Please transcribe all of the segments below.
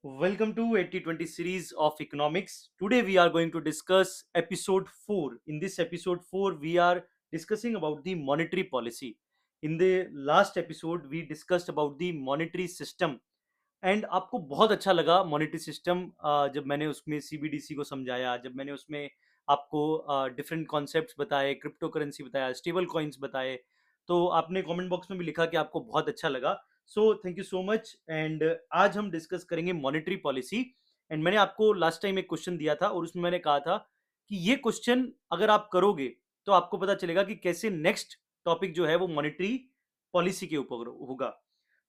Welcome to 8020 series of economics. Today we are going to discuss episode 4. In this episode 4 we are discussing about the monetary policy. In the last episode we discussed about the monetary system and आपको बहुत अच्छा लगा monetary system जब मैंने उसमें CBDC को समझाया, जब मैंने उसमें आपको डिफरेंट कॉन्सेप्ट्स बताए, क्रिप्टो करेंसी बताया, स्टेबल कॉइन्स बताए। तो आपने कमेंट बॉक्स में भी लिखा कि आपको बहुत अच्छा लगा। So thank you so much. And आज हम डिस्कस करेंगे मॉनेटरी पॉलिसी। एंड मैंने आपको लास्ट टाइम एक क्वेश्चन दिया था और उसमें मैंने कहा था कि ये क्वेश्चन अगर आप करोगे तो आपको पता चलेगा कि कैसे नेक्स्ट टॉपिक जो है वो मॉनेटरी पॉलिसी के ऊपर होगा।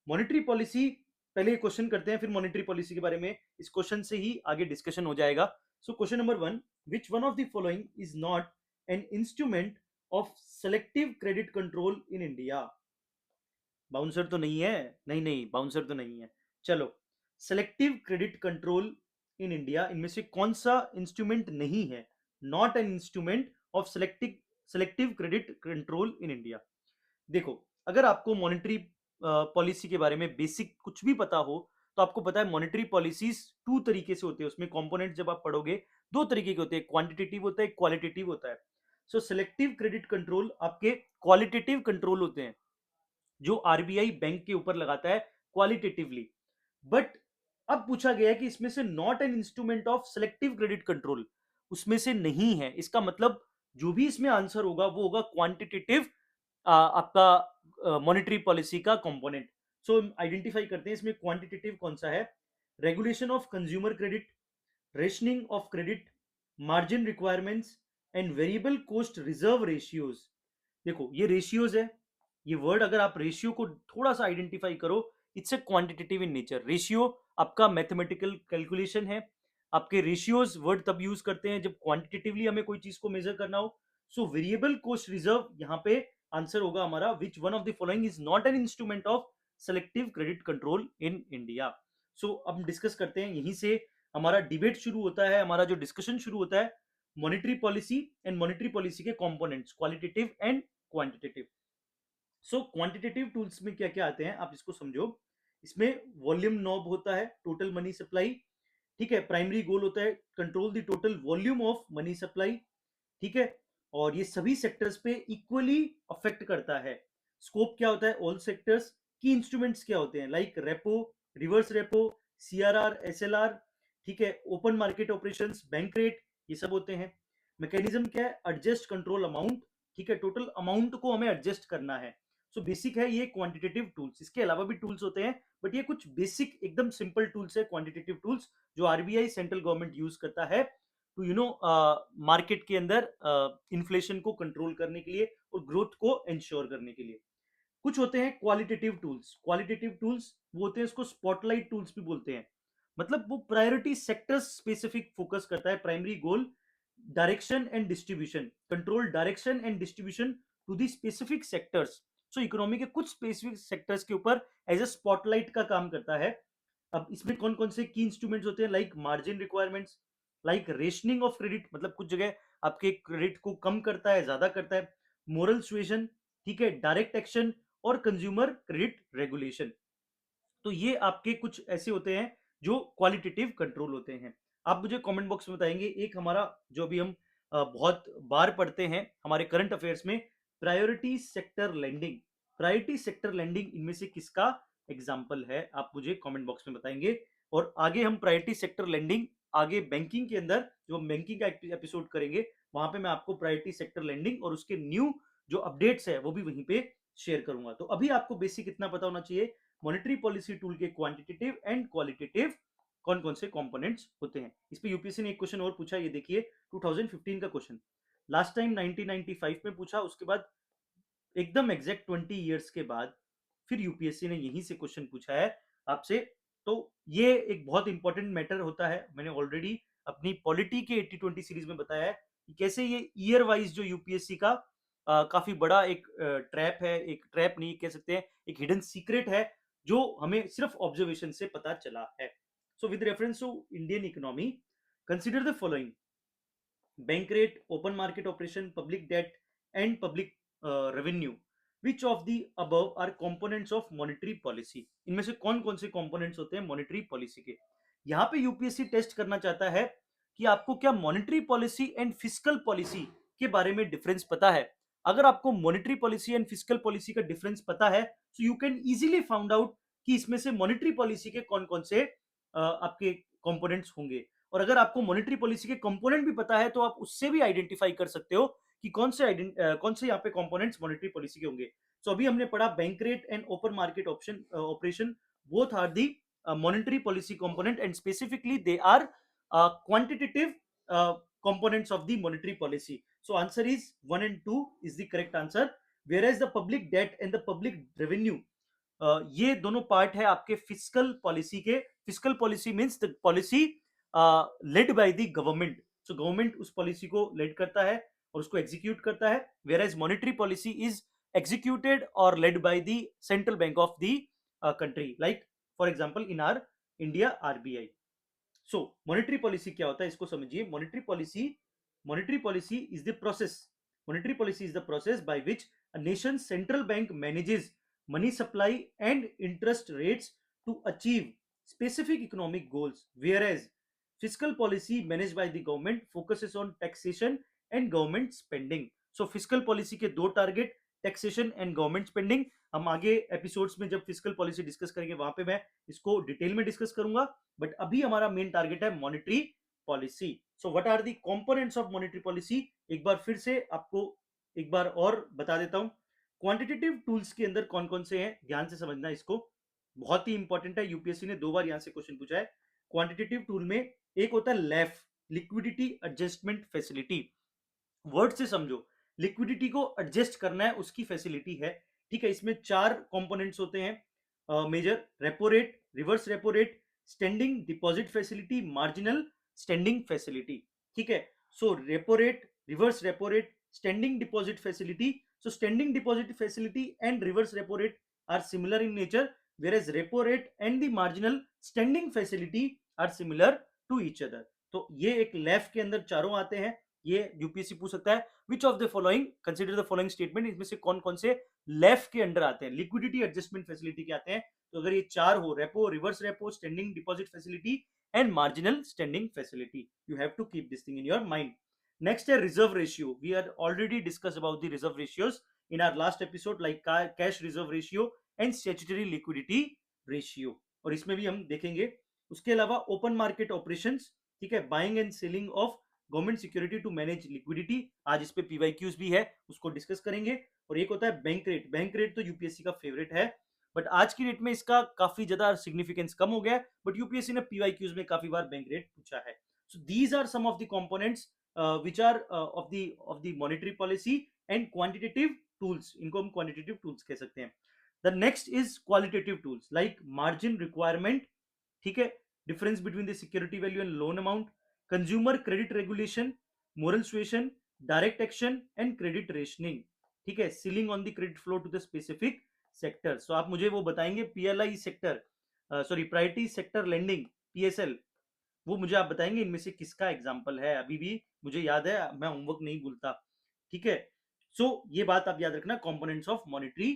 मॉनेटरी पॉलिसी, पहले क्वेश्चन करते हैं फिर मॉनेटरी पॉलिसी के बारे में। इस क्वेश्चन से ही आगे डिस्कशन हो जाएगा। So question number 1, which one of the following is not an instrument of selective credit control in India? Bouncer तो नहीं है? नहीं नहीं, बाउंसर तो नहीं है। चलो, selective credit control in India, इनमें से कौन सा इंस्ट्रूमेंट नहीं है? Not an instrument of selective credit control in India. देखो, अगर आपको मॉनेटरी पॉलिसी के बारे में बेसिक कुछ भी पता हो तो आपको पता है मॉनेटरी पॉलिसीज टू तरीके से होते हैं। उसमें कंपोनेंट जब आप पढ़ोगे दो तरीके के होते हैं, क्वांटिटेटिव होता है, क्वालिटेटिव होता है। सो सिलेक्टिव क्रेडिट कंट्रोल आपके क्वालिटेटिव कंट्रोल होते हैं जो आरबीआई बैंक के ऊपर लगाता है क्वालिटेटिवली। बट अब पूछा गया है कि इसमें से not an instrument of selective credit control, उसमें से नहीं है। इसका मतलब जो भी इसमें आंसर होगा वो होगा क्वांटिटेटिव आपका मॉनेटरी पॉलिसी का कंपोनेंट। सो आइडेंटिफाई करते हैं इसमें क्वांटिटेटिव कौन सा है। Regulation of consumer credit, rationing of credit, margin requirements and variable cost reserve ratios. देखो ये रेशियोज है। ये वर्ड अगर आप रेशियो को थोड़ा सा आइडेंटिफाई करो, it's a quantitative in nature. Ratio आपका मैथमेटिकल कैलकुलेशन है। आपके रेशियोज वर्ड तब यूज करते हैं जब क्वांटिटेटिवली हमें कोई चीज को मेजर करना हो। सो वेरिएबल कॉस्ट रिजर्व यहाँ पे आंसर होगा हमारा, which one of the following is not an instrument of selective credit control in India. So अब हम डिस्कस करते हैं, यहीं से हमारा डिबेट शुरू होता है, हमारा जो डिस्कशन शुरू होता है monetary policy and monetary policy के components qualitative and quantitative. So quantitative tools में क्या क्या आते हैं आप इसको समझो। इसमें वॉल्यूम नॉब होता है, टोटल मनी सप्लाई। ठीक है, प्राइमरी गोल होता है control the total volume of money supply. ठीक है, और ये सभी सेक्टर्स पे इक्वली अफेक्ट करता है। स्कोप क्या होता है? All sectors. की इंस्ट्रूमेंट्स क्या होते हैं? Like repo, reverse repo, CRR, SLR. ठीक है, open market operations, bank rate, ये सब होते हैं। मैकेनिज्म क्या है? Adjust control amount. ठीक है, टोटल अमाउंट को हमें एडजस्ट करना है। सो बेसिक है ये क्वांटिटेटिव टूल्स। इसके अलावा भी टूल्स होते हैं बट ये कुछ बेसिक एकदम सिंपल टूल्स है, क्वांटिटेटिव टूल्स जो आरबीआई सेंट्रल गवर्नमेंट यूज करता है टू मार्केट के अंदर इन्फ्लेशन को कंट्रोल करने के लिए और ग्रोथ को इंश्योर करने के लिए। कुछ होते हैं क्वालिटेटिव टूल्स। क्वालिटेटिव टूल्स वो होते हैं, इसको स्पॉटलाइट टूल्स भी बोलते हैं। मतलब वो प्रायोरिटी सेक्टर स्पेसिफिक फोकस करता है। Primary goal direction and distribution, control direction and distribution to the specific sectors. So economy के कुछ स्पेसिफिक सेक्टर्स के ऊपर एज ए स्पॉटलाइट का काम करता है। अब इसमें कौन कौन से की इंस्ट्रूमेंट्स होते हैं? Like margin requirements, like rationing of credit, मतलब कुछ जगह आपके क्रेडिट को कम करता है, ज्यादा करता है। मोरल सुएशन, ठीक है, डायरेक्ट एक्शन और कंज्यूमर क्रेडिट रेगुलेशन। तो ये आपके कुछ ऐसे होते हैं जो क्वालिटेटिव कंट्रोल होते हैं। आप मुझे कमेंट बॉक्स में बताएंगे। एक हमारा जो भी हम बहुत बार पढ़ते हैं हमारे करंट अफेयर्स में, priority sector lending. Priority sector lending इनमें से किसका एग्जाम्पल है? आप मुझे कमेंट बॉक्स में बताएंगे। और आगे हम प्रायोरिटी सेक्टर लेंडिंग आगे बैंकिंग के अंदर जो हम बैंकिंग का एपिसोड करेंगे वहां पे मैं आपको प्रायोरिटी सेक्टर लेंडिंग और उसके न्यू जो अपडेट्स है वो भी वहीं पे शेयर करूंगा। तो अभी आपको बेसिक इतना पता होना चाहिए, मॉनेटरी पॉलिसी टूल के क्वांटिटेटिव एंड क्वालिटेटिव कौन कौन से कंपोनेंट्स होते हैं। इस पे यूपीएससी ने एक क्वेश्चन और पूछा, ये देखिए 2015 का क्वेश्चन। लास्ट टाइम 1995 में पूछा, उसके बाद एकदम एग्जैक्ट 20 इयर्स के बाद फिर यूपीएससी ने यहीं से क्वेश्चन पूछा है आपसे। तो ये एक बहुत इंपॉर्टेंट मैटर होता है। मैंने ऑलरेडी अपनी पॉलिटी के 8020 सीरीज में बताया है कि कैसे ये ईयर वाइज जो यूपीएससी का काफी बड़ा एक ट्रैप है, एक ट्रैप नहीं कह सकते हैं, एक हिडन सीक्रेट है जो हमें सिर्फ ऑब्जर्वेशन से पता चला है। So with reference to Indian economy, consider the following: bank rate, open market operation, public debt and public revenue. Which of the above are components of monetary policy? इनमें से कौन कौन से कंपोनेंट्स होते हैं मॉनेटरी पॉलिसी के? यहाँ पे यूपीएससी टेस्ट करना चाहता है कि आपको क्या monetary policy and fiscal policy के बारे में डिफरेंस पता है। अगर आपको monetary policy and fiscal policy का डिफरेंस पता है तो you can easily found out कि इसमें से मॉनेटरी पॉलिसी के कौन कौन से आपके कंपोनेंट्स होंगे। और अगर आपको मॉनेटरी पॉलिसी के कंपोनेंट भी पता है तो आप उससे भी आइडेंटिफाई कर सकते हो कि कौन से यहाँ पे कंपोनेंट्स मॉनेटरी पॉलिसी के होंगे। सो अभी हमने पढ़ा bank rate and open market option operation both are the monetary policy component, and specifically they are quantitative components of the monetary policy. So answer is 1 and 2 is the correct answer, whereas the public debt and the public revenue ये दोनों part है आपके fiscal policy के। Fiscal policy means the policy led by the government. So government उस policy को lead करता है और उसको एग्जीक्यूट करता है, whereas monetary policy is executed or led by the central bank of the country, like for example in our India RBI. So monetary policy क्या होता है इसको समझिए। Monetary policy is the process monetary policy is the process by which a nation central bank manages money supply and interest rates to achieve specific economic goals, whereas fiscal policy managed by the government focuses on taxation and government spending. So fiscal policy के दो target, taxation and government spending. हम आगे episodes में जब fiscal policy discuss करेंगे वहां पे मैं इसको डिटेल में डिस्कस करूंगा, बट अभी हमारा मेन टारगेट है monetary policy. So what are the components of monetary policy, एक बार फिर से आपको एक बार और बता देता हूं। क्वांटिटेटिव टूल्स के अंदर कौन कौन से हैं, ध्यान से समझना इसको, बहुत ही इंपॉर्टेंट है, यूपीएससी ने दो बार यहां से क्वेश्चन पूछा है। क्वांटिटेटिव टूल में एक होता है left, liquidity adjustment facility. Word से समझो, लिक्विडिटी को एडजस्ट करना है उसकी फैसिलिटी है। ठीक है, इसमें चार कंपोनेंट्स होते हैं major, repo rate, reverse repo rate, standing deposit facility, marginal standing facility. ठीक है, so repo rate, reverse repo rate, standing deposit facility. So standing deposit facility and reverse repo rate are similar in nature, whereas repo rate and the marginal standing facility are similar to each other. तो ये एक left के अंदर चारों आते हैं। ये UPSC पूछ सकता है which of the following, consider the following statement, इसमें से कौन कौन से लेफ के अंडर आते हैं, लिक्विडिटी एडजस्टमेंट फैसिलिटी के आते हैं। तो अगर ये चार हो, repo, reverse repo, standing deposit facility and marginal standing facility, you have to keep this thing in your mind. Next है reserve ratio. We are already discuss about the reserve ratios in our last episode, like cash reserve ratio and statutory liquidity ratio, और इसमें भी हम देखेंगे। उसके अलावा open market operations, ठीक है, buying and selling of government security to manage liquidity, आज इस पे पीवाईक्यूज भी है, उसको डिस्कस करेंगे। और एक होता है बैंक रेट। बैंक रेट तो यूपीएससी का फेवरेट है, बट आज की डेट में इसका काफी ज्यादा सिग्निफिकेंस कम हो गया है, बट यूपीएससी ने पीवाईक्यूज में काफी बार बैंक रेट पूछा है। So these are some of the components which are of the monetary policy and quantitative tools, इनको हम क्वांटिटेटिव टूल्स कह सकते हैं। The next is qualitative tools like margin requirement, ठीक है, difference between the security value and loan amount, consumer credit regulation, moral suasion, direct action and credit rationing, ठीक है, ceiling on the credit flow to the specific sector। so आप मुझे वो बताएंगे PLI sector, sorry priority sector lending, PSL, वो मुझे आप बताएंगे इनमें से किसका एग्जाम्पल है। अभी भी मुझे याद है, मैं होमवर्क नहीं भूलता, ठीक है। सो ये बात आप याद रखना, components of monetary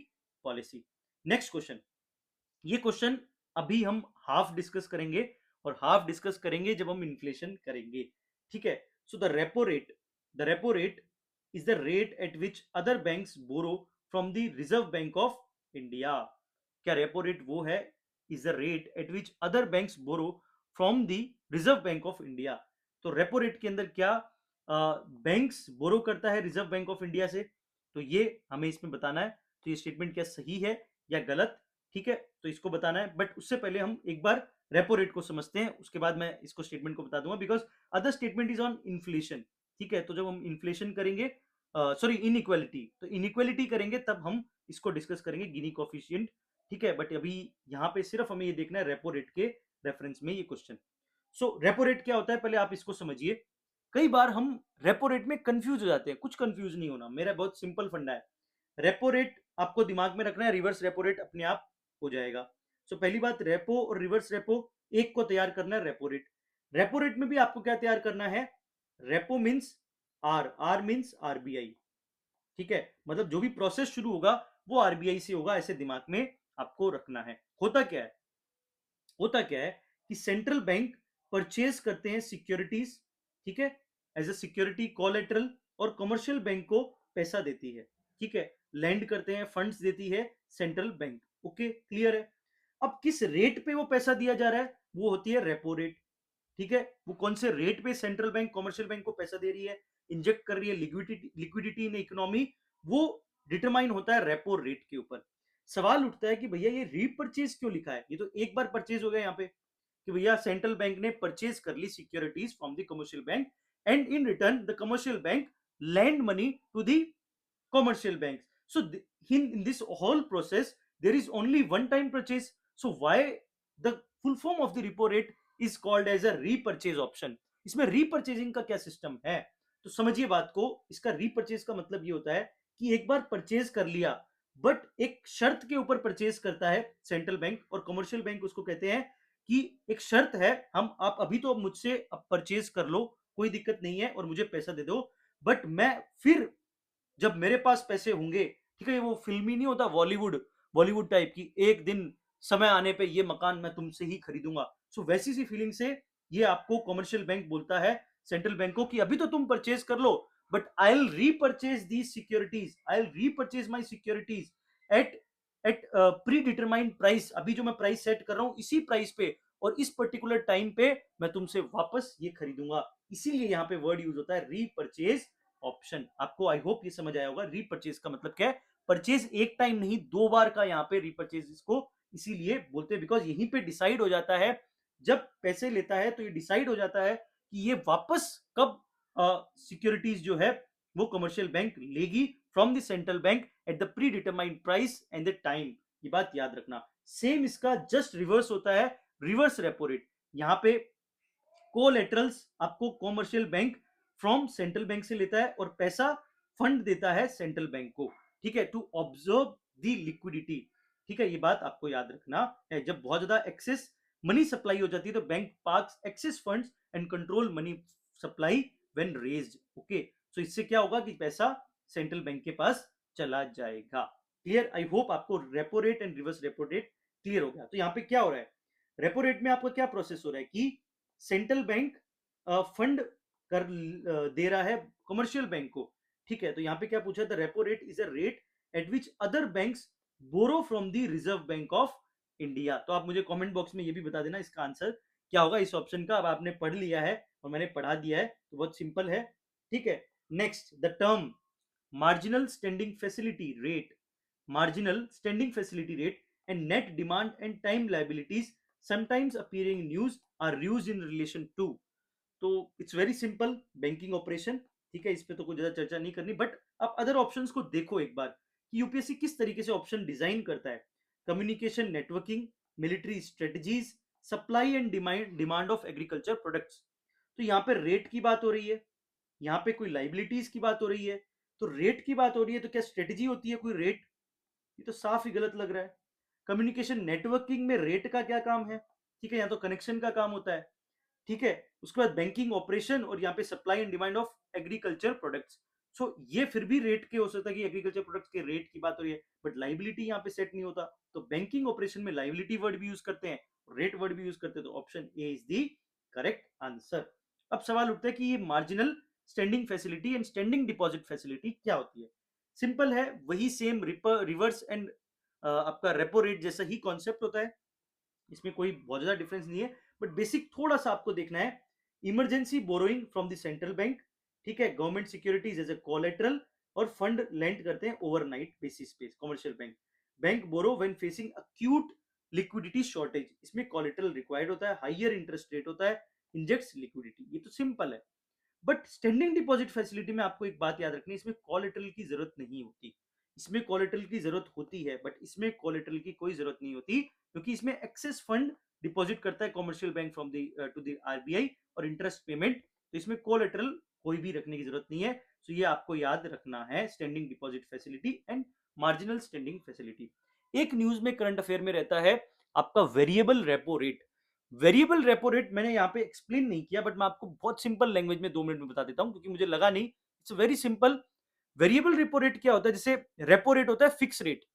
policy. Next question, ये क्वेश्चन अभी हम हाफ डिस्कस करेंगे, और हाफ डिस्कस करेंगे जब हम इन्फ्लेशन करेंगे, ठीक है। So the repo rate is the rate at which other banks borrow from the reserve bank of India. क्या रेपो रेट वो है, is the rate at which other banks borrow from the reserve bank of India. तो repo rate के अंदर क्या banks बोरो करता है reserve bank of India से, तो ये हमें इसमें बताना है। तो ये स्टेटमेंट क्या सही है या गलत, ठीक है, तो इसको बताना है। बट उससे पहले हम एक बार रेपो रेट को समझते हैं, उसके बाद मैं इसको स्टेटमेंट को बता दूंगा, because other statement is on inflation, ठीक है। तो जब हम इन्फ्लेशन करेंगे, सॉरी इनइक्वालिटी, तो इनइक्वालिटी करेंगे तब हम इसको डिस्कस करेंगे गिनी कोफिशिएंट, ठीक है। बट अभी यहाँ पे सिर्फ हमें ये देखना है रेपो रेट के रेफरेंस में ये क्वेश्चन। सो रेपो रेट क्या होता है, पहले आप इसको समझिए। कई बार हम रेपो रेट में कंफ्यूज हो जाते हैं, कुछ कंफ्यूज नहीं होना, मेरा बहुत सिंपल फंडा है। रेपो रेट आपको दिमाग में रखना है, रिवर्स रेपो रेट अपने आप हो जाएगा। सो पहली बात, रेपो और रिवर्स रेपो एक को तैयार करना है रेपो रेट। रेपो रेट में भी आपको क्या तैयार करना है, repo means R means RBI, ठीक है, मतलब जो भी प्रोसेस शुरू होगा वो आरबीआई से होगा, ऐसे दिमाग में आपको रखना है। होता क्या है कि कि सेंट्रल बैंक परचेज करते हैं सिक्योरिटीज, ठीक है, एज अ सिक्योरिटी कोलेटरल, और कमर्शियल बैंक को पैसा देती है, ठीक है, लैंड करते हैं, फंड्स देती है सेंट्रल बैंक। ओके, क्लियर है। अब किस रेट पे वो पैसा दिया जा रहा है, वो होती है रेपो रेट, ठीक है। वो कौन से रेट पे सेंट्रल बैंक कमर्शियल बैंक को पैसा दे रही है, इंजेक्ट कर रही है लिक्विडिटी, लिक्विडिटी इन इकोनॉमी, वो डिटरमाइन होता है रेपो रेट के ऊपर। सवाल उठता है कि भैया ये रीपरचेज क्यों लिखा है, ये तो एक बार परचेज हो गया यहाँ पे, कि भैया सेंट्रल बैंक ने परचेज कर ली securities from the commercial bank, and in return the commercial bank lend money to the commercial banks. So in this whole process there is only one time purchase. So why the full form of the repo rate is called as a repurchase option. इसमें repurchasing का क्या system है, तो समझिए बात को। इसका repurchase का मतलब ये होता है कि एक बार परचेज कर लिया, बट एक शर्त के ऊपर परचेज करता है सेंट्रल बैंक, और कमर्शियल बैंक उसको कहते हैं कि एक शर्त है, हम आप अभी तो मुझसे अब परचेज कर लो, कोई दिक्कत नहीं है, और मुझे पैसा दे दो, बट मैं फिर जब मेरे पास पैसे होंगे, ठीक है, वो फिल्मी नहीं होता बॉलीवुड, बॉलीवुड टाइप की, एक दिन समय आने पे ये मकान मैं तुमसे ही खरीदूंगा, सो वैसी सी फीलिंग से ये आपको कमर्शियल बैंक बोलता है सेंट्रल बैंक को कि अभी तो तुम परचेज कर लो, but I will repurchase the securities, I will repurchase my securities at at predetermined price, अभी जो मैं प्राइस सेट कर रहा हूं इसी प्राइस पे, और इस पर्टिकुलर टाइम पे मैं तुमसे वापस ये खरीदूंगा। इसीलिए यहाँ पे वर्ड यूज होता है रीपरचेज ऑप्शन। आपको आई होप ये समझ आया होगा रीपरचेज का मतलब क्या है। परचेज एक टाइम नहीं, दो बार का यहाँ पे रीपरचेज इसको इसीलिए बोलते हैं, बिकॉज यहीं पे डिसाइड हो जाता है, जब पैसे लेता है तो ये डिसाइड हो जाता है कि ये वापस कब सिक्योरिटीज जो है वो कमर्शियल बैंक लेगी from the central bank at the pre determined price and the time. ये बात याद रखना। सेम इसका जस्ट रिवर्स होता है, रिवर्स रेपो रेट। यहाँ पे कोलेटरल्स आपको commercial bank from central bank से लेता है, और पैसा फंड देता है सेंट्रल बैंक को, ठीक है, टू ऑब्जर्व द लिक्विडिटी, ठीक है। ये बात आपको याद रखना है। जब बहुत ज्यादा एक्सेस मनी सप्लाई हो जाती है तो bank parks excess funds and control money supply when raised. Okay, so इससे क्या होगा कि पैसा सेंट्रल बैंक के पास चला जाएगा। क्लियर, आई होप आपको repo rate and reverse repo rate clear हो गया। तो यहाँ पे क्या हो रहा है, रेपो रेट में आपको क्या प्रोसेस हो रहा है कि सेंट्रल बैंक फंड कर दे रहा है कमर्शियल बैंक को, ठीक है। तो यहाँ पे क्या पूछा था, repo rate is a rate at which other banks borrow from the reserve bank of India. तो आप मुझे कमेंट बॉक्स में ये भी बता देना इसका आंसर क्या होगा इस ऑप्शन का। अब आपने पढ़ लिया है और मैंने पढ़ा दिया है, तो बहुत सिंपल है, ठीक है। Next, the term marginal standing facility rate, marginal standing facility rate and net demand and time liabilities sometimes appearing in news are used in relation to। तो it's very simple banking operation, ठीक है, इस पे तो कोई ज्यादा चर्चा नहीं करनी, बट आप अदर ऑप्शंस को देखो एक बार कि यूपीएससी किस तरीके से ऑप्शन डिजाइन करता है। Communication networking, military strategies, supply and demand of agriculture products. तो यहाँ पे रेट की बात हो रही है, यहाँ पे कोई लाइबिलिटीज की बात हो रही है, तो रेट की बात हो रही है, तो क्या स्ट्रेटजी होती है कोई रेट? ये तो साफ ही गलत लग रहा है। कम्युनिकेशन नेटवर्किंग में रेट का क्या काम है? ठीक है, यहाँ तो कनेक्शन का काम होता है, ठीक है। उसके बाद बैंकिंग ऑपरेशन, और यहाँ पे supply and demand of agriculture products. So ये फिर भी रेट के हो सकता है कि एग्रीकल्चर प्रोडक्ट्स के रेट की बात हो रही है, बट लाइबिलिटी यहाँ पे सेट नहीं होता, तो बैंकिंग ऑपरेशन में लाइबिलिटी वर्ड भी यूज करते हैं, रेट वर्ड भी यूज करते हैं, तो option A is the correct answer. अब सवाल उठता है कि ये marginal standing facility and standing deposit facility क्या होती है। सिंपल है, वही सेम रिवर्स एंड आपका रेपो रेट जैसा ही कॉन्सेप्ट होता है, इसमें कोई बहुत ज्यादा डिफरेंस नहीं है, बट बेसिक थोड़ा सा आपको देखना है। Emergency borrowing from the central bank, ठीक है, government securities as a collateral, और फंड लेंड करते हैं ओवरनाइट बेसिस पे commercial bank. Bank borrow when facing acute liquidity shortage, इसमें कोलेटरल रिक्वायर्ड होता है, हाइयर इंटरेस्ट रेट होता है, इंजेक्ट्स लिक्विडिटी। ये तो सिंपल है, बट स्टैंडिंग डिपॉजिट फैसिलिटी में आपको एक बात याद रखनी है, इसमें कोलेटरल की जरूरत नहीं होती। इसमें कोलेटरल की जरूरत होती है, बट इसमें कोलेटरल की कोई जरूरत नहीं होती, क्योंकि इसमें एक्सेस फंड डिपॉजिट करता है commercial bank from the two the RBI, और इंटरेस्ट पेमेंट, तो इसमें कोलेटरल कोई भी रखने की जरूरत नहीं है। तो ये आपको याद रखना है, standing deposit facility and marginal standing facility. एक न्यूज में करंट अफेयर में रहता है आपका variable repo rate. Variable repo rate मैंने यहाँ पे एक्सप्लेन नहीं किया, बट मैं आपको बहुत सिंपल लैंग्वेज में 2 मिनट में बता देता हूँ, क्योंकि मुझे लगा नहीं, it's very simple. Variable repo rate क्या होता है, जैसे रेपो रेट होता है फिक्स रेट,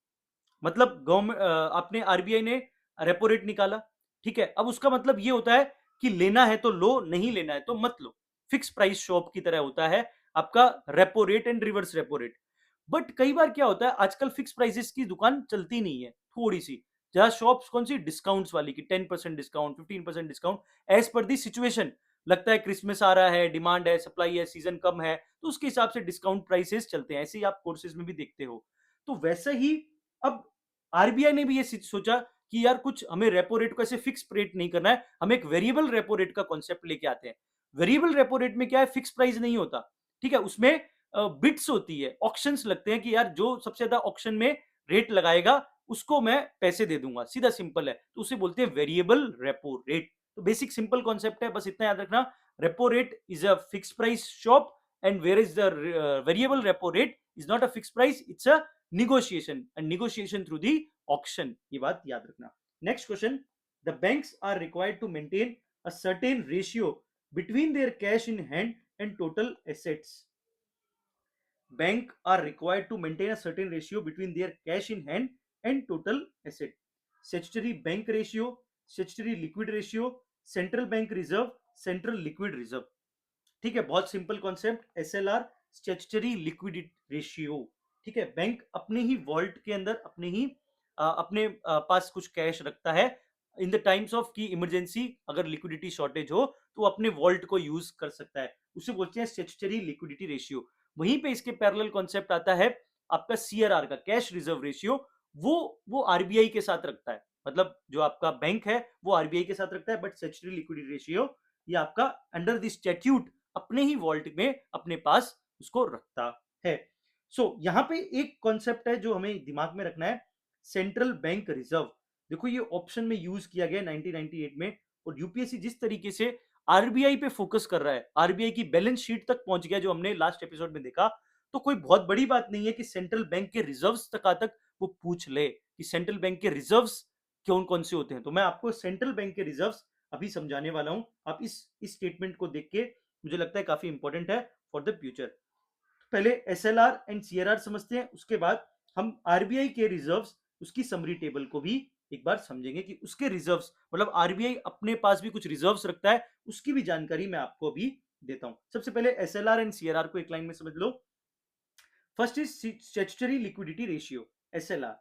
मतलब गवर्नमेंट आपने आरबीआई ने रेपो रेट निकाला, ठीक है, अब उसका मतलब ये होता है कि लेना है तो लो, नहीं लेना है तो मत लो। फिक्स प्राइस शॉप की तरह होता है आपका repo rate and reverse repo rate. But कई बार क्या होता है, आजकल फिक्स प्राइसेस की दुकान चलती नहीं है, थोड़ी सी। जहां शॉप्स कौन सी डिस्काउंट्स वाली की 10% discount, 15% discount, as per the situation. लगता है क्रिसमस आ रहा है, डिमांड है, सप्लाई है, सीजन कम है, तो उसके हिसाब से डिस्काउंट प्राइसेस चलते हैं। ऐसे ही आप कोर्सेज में भी देखते हो। तो वैसे ही अब आरबीआई ने भी ये सोचा कि यार कुछ हमें रेपो रेट को ऐसे फिक्स रेट नहीं करना है, हम एक वेरिएबल रेपो रेट का कॉन्सेप्ट लेके आते हैं। वेरिएबल रेपो रेट में क्या है, फिक्स प्राइस नहीं होता। ठीक है, उसमें बिट्स होती है, ऑक्शंस लगते हैं कि यार जो सबसे ज्यादा ऑक्शन में रेट लगाएगा उसको मैं पैसे दे दूंगा, सीधा सिंपल है। तो उसे बोलते हैं वेरिएबल रेपो रेट। तो बेसिक सिंपल कॉन्सेप्ट है, बस इतना याद रखना। Repo rate is a fix price shop, and where is the variable repo rate is not a fix price, it's a negotiation, and negotiation through the auction। ये बात याद रखना। Next question, the banks are required to maintain a certain ratio between their cash in hand and total assets। bank are required to maintain a certain ratio between their cash in hand and total asset। statutory bank ratio, statutory liquid ratio, central bank reserve, central liquid reserve। ठीक है, बहुत simple concept, SLR, statutory liquidity ratio. ठीक है, bank अपने ही vault के अंदर अपने ही अपने पास कुछ कैश रखता है इन द टाइम्स ऑफ की इमरजेंसी, अगर लिक्विडिटी शॉर्टेज हो तो अपने वॉल्ट को यूज कर सकता है, उसे बोलते हैं स्टेचुटरी लिक्विडिटी रेशियो। वहीं पे इसके पैरेलल कॉन्सेप्ट आता है आपका सीआरआर का, कैश रिजर्व रेशियो। वो आरबीआई के साथ रखता है, मतलब जो आपका बैंक है वो आरबीआई के साथ रखता है, बट स्टेचुटरी लिक्विडिटी रेशियो ये आपका अंडर द स्टैट्यूट अपने ही वॉल्ट में अपने पास उसको रखता है। यहां पे एक कॉन्सेप्ट है जो हमें दिमाग में रखना है, सेंट्रल बैंक रिजर्व। देखो ये ऑप्शन में यूज किया गया 1998 में, और यूपीएससी जिस तरीके से आरबीआई पे फोकस कर रहा है, आरबीआई की बैलेंस शीट तक पहुंच गया जो हमने लास्ट एपिसोड में देखा, तो कोई बहुत बड़ी बात नहीं है कि सेंट्रल बैंक के रिजर्व्स तक वो पूछ ले कि सेंट्रल बैंक के रिजर्व्स कौन कौन से होते हैं। तो मैं आपको सेंट्रल बैंक के रिजर्व्स अभी समझाने वाला हूं। आप इस स्टेटमेंट को देख के, मुझे लगता है काफी इंपॉर्टेंट है फॉर द फ्यूचर। पहले एसएलआर एंड सीआरआर समझते हैं, उसके बाद हम आरबीआई के रिजर्व्स, उसकी समरी टेबल को भी एक बार समझेंगे कि उसके रिजर्व्स, मतलब आरबीआई अपने पास भी कुछ रिजर्व्स रखता है, उसकी भी जानकारी मैं आपको अभी देता हूं। सबसे पहले एसएलआर एंड सीआरआर को एक लाइन में समझ लो। First is statutory liquidity ratio, SLR.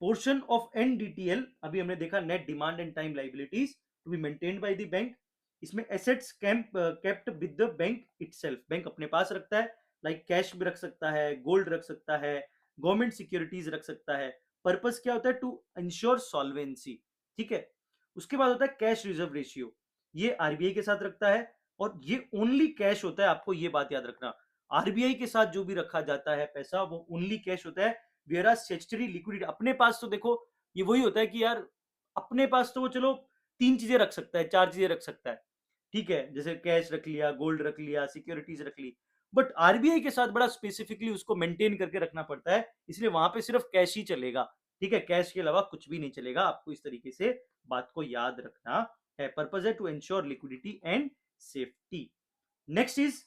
Portion of NDTL, अभी हमने देखा, net demand and time liabilities to be maintained by the bank. इसमें assets kept with the bank itself, bank अपने पास रखता है, लाइक कैश भी रख सकता है, गोल्ड रख सकता है, गवर्नमेंट सिक्योरिटीज रख सकता है। पर्पस क्या होता है, टू इंश्योर सॉल्वेंसी। ठीक है, उसके बाद होता है कैश रिजर्व रेशियो, ये आरबीआई के साथ रखता है, और ये ओनली कैश होता है, आपको ये बात याद रखना। आरबीआई के साथ जो भी रखा जाता है पैसा वो ओनली कैश होता है। वेरा स्टेचुटरी लिक्विडिटी, अपने पास तो देखो ये वही होता है कि यार अपने पास तो वो चलो तीन चीजें रख सकता है, चार चीजें रख सकता है। ठीक है, जैसे कैश रख लिया, गोल्ड रख लिया, सिक्योरिटीज रख ली। बट आरबीआई के साथ बड़ा स्पेसिफिकली उसको मेंटेन करके रखना पड़ता है, इसलिए वहां पे सिर्फ कैश ही चलेगा। ठीक है, कैश के अलावा कुछ भी नहीं चलेगा, आपको इस तरीके से बात को याद रखना है। पर्पज है to ensure liquidity and safety. Next is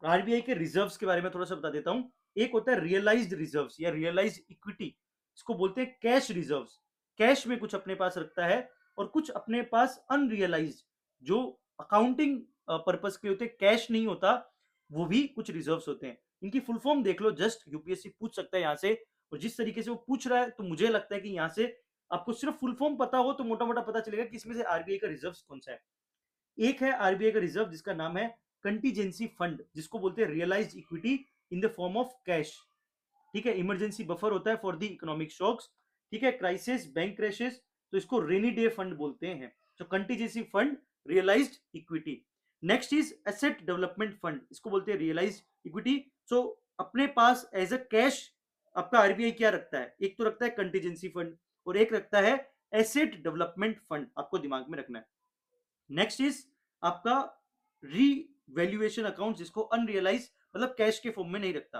RBI के रिजर्व्स के बारे में थोड़ा सा बता देता हूं। एक होता है रियलाइज्ड रिजर्व्स या रियलाइज्ड इक्विटी, इसको बोलते हैं कैश रिजर्व्स। कैश में कुछ अपने पास रखता है, और कुछ अपने पास अनरियलाइज्ड, जो अकाउंटिंग पर्पस के होते हैं, कैश नहीं होता, वो भी कुछ रिजर्व्स होते हैं। इनकी फुल फॉर्म देख लो, जस्ट यूपीएससी पूछ सकता है यहाँ से, और जिस तरीके से वो पूछ रहा है तो मुझे लगता है कि यहाँ से आपको सिर्फ फुल फॉर्म पता हो तो मोटा मोटा पता चलेगा कि इसमें से आरबीआई का रिजर्व कौन सा है। एक है आरबीआई का रिजर्व जिसका नाम है कंटीजेंसी फंड, जिसको बोलते हैं realised equity in the form of cash. ठीक है, इमरजेंसी बफर होता है फॉर द इकोनॉमिक शॉक्स। ठीक है, क्राइसिस, बैंक क्रैशेस, तो इसको रेनी डे फंड बोलते हैं। तो contingency fund, realised equity. Next is asset development fund, इसको बोलते हैं रियलाइज्ड इक्विटी। सो अपने पास एज अ कैश आपका आरबीआई क्या रखता है, एक तो रखता है कंटीजेंसी फंड, और एक रखता है एसेट डेवलपमेंट फंड, आपको दिमाग में रखना है। नेक्स्ट इज आपका रीवैल्यूएशन अकाउंट, जिसको अनरियलाइज मतलब कैश के फॉर्म में नहीं रखता,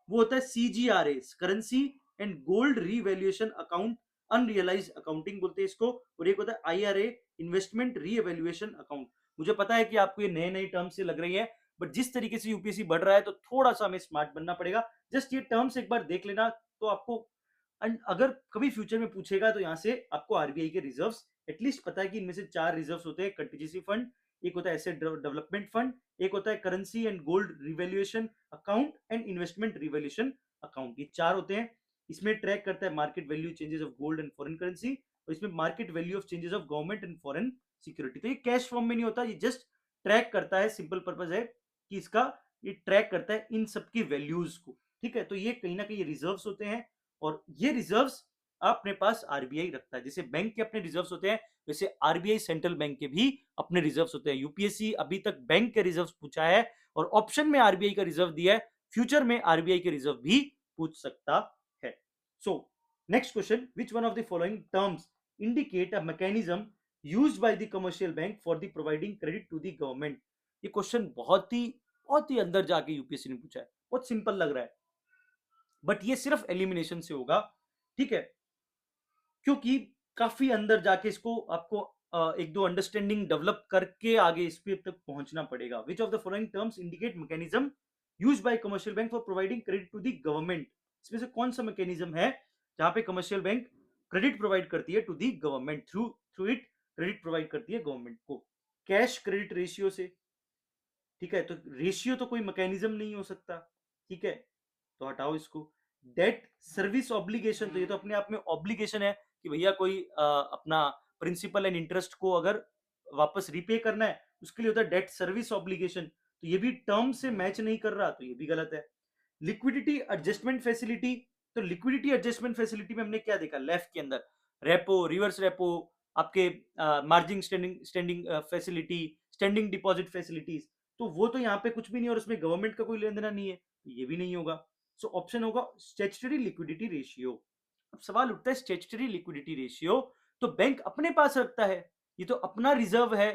वो होता है CGRA, currency and gold revaluation account, unrealise accounting बोलते हैं इसको। और एक होता है आईआरए, इन्वेस्टमेंट रीवैल्यूएशन अकाउंट। मुझे पता है कि आपको ये नए नए टर्म से लग रही है, बट जिस तरीके से यूपीएससी बढ़ रहा है तो थोड़ा सा हमें स्मार्ट बनना पड़ेगा। जस्ट ये टर्म्स एक बार देख लेना तो आपको, एंड अगर कभी फ्यूचर में पूछेगा तो यहाँ से आपको आरबीआई के रिजर्व्स एटलीस्ट पता है कि इनमें से 4 रिजर्व्स होते हैं, कंटीजेंसी फंड, एक होता है एसेट डेवलपमेंट फंड, एक होता है currency and gold revaluation account and investment revaluation account. ये 4 होते हैं। इसमें ट्रैक करता है market value changes of gold and foreign currency, और इसमें market value of changes of government and foreign security. तो ये कैश फॉर्म में नहीं होता, ये जस्ट ट्रैक करता है, सिंपल पर्पज है कि इसका ये ट्रैक करता है इन सबकी वैल्यूज को। ठीक है, तो ये कहीं ना कहीं रिजर्व्स होते हैं, और ये रिजर्व्स अपने पास आरबीआई रखता है। जैसे बैंक के अपने रिजर्व्स होते हैं, वैसे आरबीआई सेंट्रल बैंक के भी अपने रिजर्व्स होते हैं। यूपीएससी अभी तक बैंक के रिजर्व्स पूछा है और ऑप्शन में आरबीआई का रिजर्व दिया है, फ्यूचर में आरबीआई के रिजर्व भी पूछ सकता है। So next question, which one of the following terms indicate a mechanism used by the commercial bank for the providing credit to the government. ये क्वेश्चन बहुत ही अंदर जाके यूपीएससी ने पूछा है, बहुत सिंपल लग रहा है, बट ये सिर्फ एलिमिनेशन से होगा। ठीक है, क्योंकि काफी अंदर जाके इसको आपको एक दो अंडरस्टैंडिंग डेवलप करके आगे इस पे तक पहुंचना पड़ेगा। Which of the following terms indicate mechanism used by commercial bank for providing credit to the government. इसमें से कौन सा मैकेनिज्म है जहां पे कमर्शियल बैंक क्रेडिट प्रोवाइड करती है to the government, through through it credit provide करती है गवर्नमेंट को? कैश क्रेडिट रेशियो से। ठीक है, तो रेशियो तो कोई मैकेनिज्म नहीं हो सकता। ठीक है, तो हटाओ इसको। डेट सर्विस ऑब्लिगेशन, तो ये तो अपने आप में ऑब्लिगेशन है कि भैया कोई अपना प्रिंसिपल एंड इंटरेस्ट को अगर वापस रिपे करना है, उसके लिए होता है डेट सर्विस ऑब्लिगेशन। तो ये भी टर्म से मैच नहीं कर रहा, तो ये भी गलत है। लिक्विडिटी एडजस्टमेंट फैसिलिटी, तो लिक्विडिटी एडजस्टमेंट फैसिलिटी में हमने क्या देखा लेफ्ट के अंदर? रेपो, रिवर्स रेपो, आपके margin standing facility, standing deposit facilities, तो वो तो यहाँ पे कुछ भी नहीं, और उसमें गवर्नमेंट का कोई लेना देना नहीं है, तो ये भी नहीं होगा। सो ऑप्शन होगा स्टैट्यूटरी लिक्विडिटी रेशियो। अब सवाल उठता है, स्टैट्यूटरी लिक्विडिटी रेशियो तो बैंक अपने पास रखता है, ये तो अपना रिजर्व है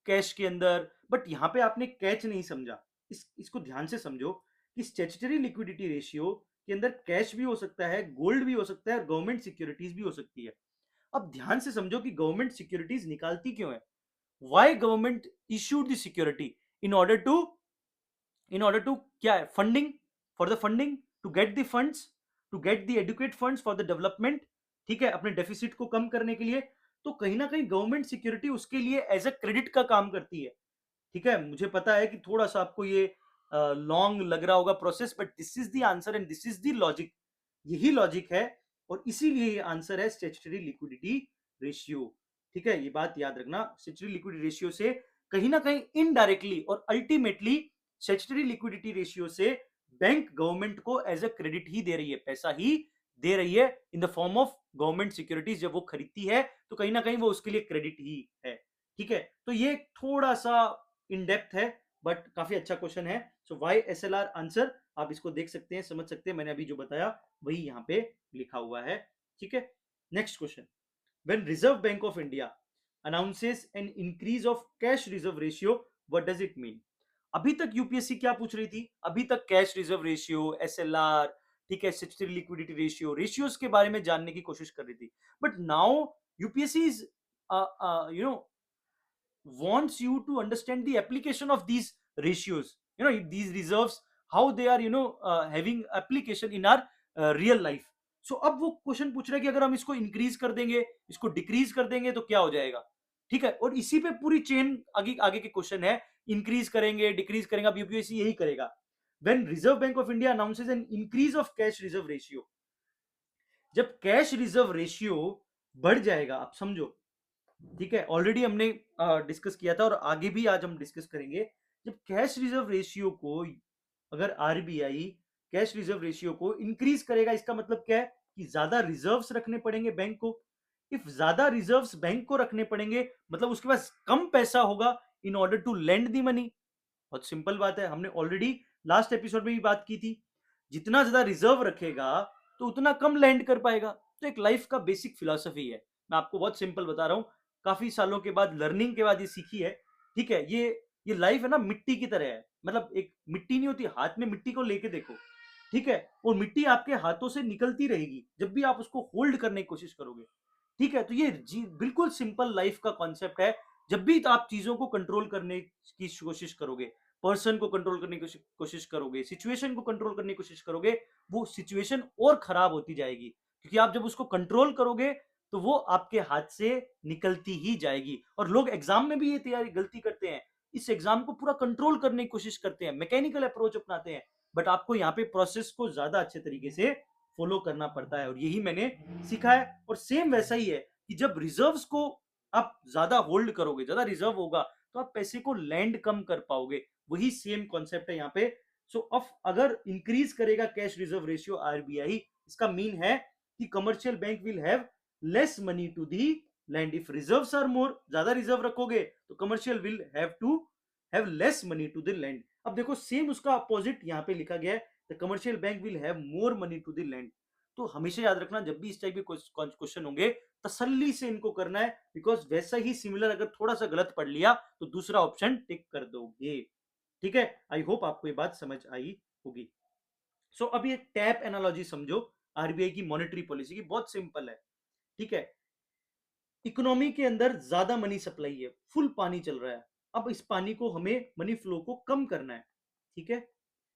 कैश के अंदर, बट यहाँ पे आपने कैच नहीं समझा। इसको ध्यान से समझो कि स्टैट्यूटरी लिक्विडिटी रेशियो के अंदर कैश भी हो सकता है, गोल्ड भी हो सकता है, और गवर्नमेंट सिक्योरिटीज भी हो सकती है। अब ध्यान से समझो कि गवर्नमेंट सिक्योरिटीज निकालती क्यों है? Why government issued the security? In order to क्या है? Funding, for the funding, to get the funds, to get the adequate funds for the development. ठीक है, अपने डेफिसिट को कम करने के लिए। तो कहीं ना कहीं गवर्नमेंट सिक्योरिटी उसके लिए एज अ क्रेडिट का काम करती है। ठीक है, मुझे पता है कि थोड़ा सा आपको ये लॉन्ग लग रहा होगा process, but this is the answer and this is the logic. यही लॉजिक है, और इसीलिए ये आंसर है स्टैट्यूटरी लिक्विडिटी रेशियो। ठीक है, ये बात याद रखना। स्टैट्यूटरी लिक्विडिटी रेशियो से कहीं ना कहीं इनडायरेक्टली और अल्टीमेटली स्टैट्यूटरी लिक्विडिटी रेशियो से बैंक गवर्नमेंट को एज अ क्रेडिट ही दे रही है, पैसा ही दे रही है इन the form of government securities. जब वो खरीदती है तो कहीं ना कहीं वो उसके लिए क्रेडिट ही है। ठीक है, तो ये थोड़ा सा इन डेप्थ है, बट काफी अच्छा क्वेश्चन है। So why S L R answer आप इसको देख सकते हैं, समझ सकते हैं, मैंने अभी जो बताया वही यहाँ पे लिखा हुआ है। ठीक है, next question, when reserve bank of India announces an increase of cash reserve ratio, what does it mean? अभी तक यूपीएससी क्या पूछ रही थी? अभी तक कैश रिजर्व रेशियो, एसएलआर, ठीक है, स्टैट्यूटरी लिक्विडिटी रेशियो, रेशियोज के बारे में जानने की कोशिश कर रही थी। But now UPSC is you know wants you to understand the application of these ratios, these reserves, how they are having application in our real life. So अब वो क्वेश्चन पूछ रहा है कि अगर हम इसको इंक्रीज कर देंगे, इसको डिक्रीज कर देंगे तो क्या हो जाएगा? ठीक है, और इसी पे पूरी चेन आगे आगे के क्वेश्चन है, इंक्रीज करेंगे डिक्रीज करेंगे, अब यूपीएससी यही करेगा। When reserve bank of India announces an increase of cash reserve ratio, जब कैश रिजर्व रेशियो बढ़ जाएगा, आप समझो। ठीक है, ऑलरेडी हमने डिस्कस किया था और आगे भी आज हम डिस्कस करेंगे। जब कैश रिजर्व रेशियो को अगर आरबीआई कैश रिजर्व रेशियो को इंक्रीज करेगा, इसका मतलब क्या है कि ज्यादा रिजर्व्स रखने पड़ेंगे बैंक को। इफ ज्यादा रिजर्व्स बैंक को रखने पड़ेंगे, मतलब उसके पास कम पैसा होगा in order to lend the money. बहुत सिंपल बात है, हमने ऑलरेडी लास्ट एपिसोड में भी बात की थी, जितना ज्यादा रिजर्व रखेगा तो उतना कम लैंड कर पाएगा। तो एक लाइफ का बेसिक फिलॉसफी है, मैं आपको बहुत सिंपल बता रहा हूं, काफी सालों के बाद लर्निंग के बाद ये सीखी है। ठीक है, ये लाइफ है ना, मिट्टी की तरह है। मतलब एक मिट्टी नहीं होती, हाथ में मिट्टी को लेके देखो। ठीक है, और मिट्टी आपके हाथों से निकलती रहेगी जब भी आप उसको होल्ड करने की कोशिश करोगे। ठीक है, तो ये बिल्कुल सिंपल लाइफ का कॉन्सेप्ट है। जब भी आप चीजों को कंट्रोल करने की कोशिश करोगे, पर्सन को कंट्रोल करने की कोशिश करोगे, सिचुएशन को कंट्रोल करने की कोशिश करोगे, वो सिचुएशन और खराब होती जाएगी। क्योंकि आप जब उसको कंट्रोल करोगे तो वो आपके हाथ से निकलती ही जाएगी। और लोग एग्जाम में भी ये तैयारी गलती करते हैं, इस एग्जाम को पूरा कंट्रोल करने की कोशिश करते हैं, मैकेनिकल अप्रोच अपनाते हैं, बट आपको यहाँ पे प्रोसेस को ज्यादा अच्छे तरीके से फॉलो करना पड़ता है, और यही मैंने सीखा है। और सेम वैसा ही है कि जब रिजर्व्स को आप ज्यादा होल्ड करोगे, ज्यादा रिजर्व होगा, तो आप पैसे को लैंड कम कर पाओगे। वही सेम कॉन्सेप्ट है यहाँ पे। सो ऑफ अगर इंक्रीज करेगा कैश रिजर्व रेशियो आरबीआई, इसका मीन है कि commercial bank will have less money to the lend. If reserves are more, ज्यादा रिजर्व रखोगे तो commercial will have to have less money to the lend. अब देखो सेम उसका अपोजिट यहाँ पे लिखा गया है, the commercial bank will have more money to the lend. तो हमेशा याद रखना, जब भी इस टाइप के क्वेश्चन होंगे, तसल्ली से इनको करना है, बिकॉज वैसा ही सिमिलर अगर थोड़ा सा गलत पढ़ लिया तो दूसरा ऑप्शन टिक कर दोगे। ठीक है, आई होप आपको ये बात समझ आई होगी। सो अब ये टैप एनालॉजी समझो आरबीआई की मॉनेटरी पॉलिसी की, बहुत सिंपल है। ठीक है, इकोनॉमी के अंदर ज्यादा मनी सप्लाई है, फुल पानी चल रहा है, अब इस पानी को हमें मनी फ्लो को कम करना है। ठीक है,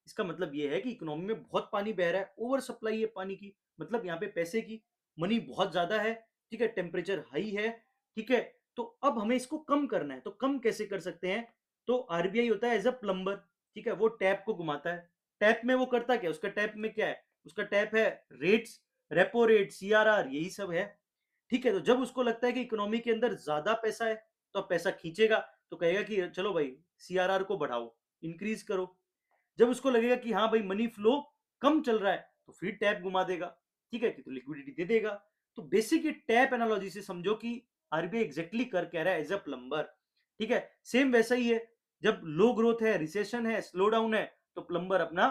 इसका मतलब यह है कि इकोनॉमी में बहुत पानी बह रहा है, ओवर सप्लाई है पानी की, मतलब यहाँ पे पैसे की, मनी बहुत ज्यादा है। ठीक है, टेम्परेचर हाई है। ठीक है, तो अब हमें इसको कम करना है, तो कम कैसे कर सकते हैं? तो आरबीआई होता है एज अ प्लम्बर। ठीक है, वो टैप को घुमाता है। टैप में वो करता क्या, उसका टैप में क्या है? उसका टैप है रेट्स, रेपो रेट, सीआरआर, यही सब है। ठीक है, तो जब उसको लगता है कि इकोनॉमी के अंदर ज्यादा पैसा है, तो अब पैसा खींचेगा, तो कहेगा कि चलो भाई सीआरआर को बढ़ाओ, इंक्रीज करो। जब उसको लगेगा कि हाँ भाई मनी फ्लो कम चल रहा है, तो फिर टैप घुमा देगा। ठीक है, कि तो लिक्विडिटी दे देगा। तो बेसिक ये टैप एनालॉजी से समझो कि आरबीआई एग्जैक्टली कर कह रहा है एज अ प्लम्बर। ठीक है, सेम वैसा ही है, जब लो ग्रोथ है, रिसेशन है, स्लो डाउन है, तो प्लम्बर अपना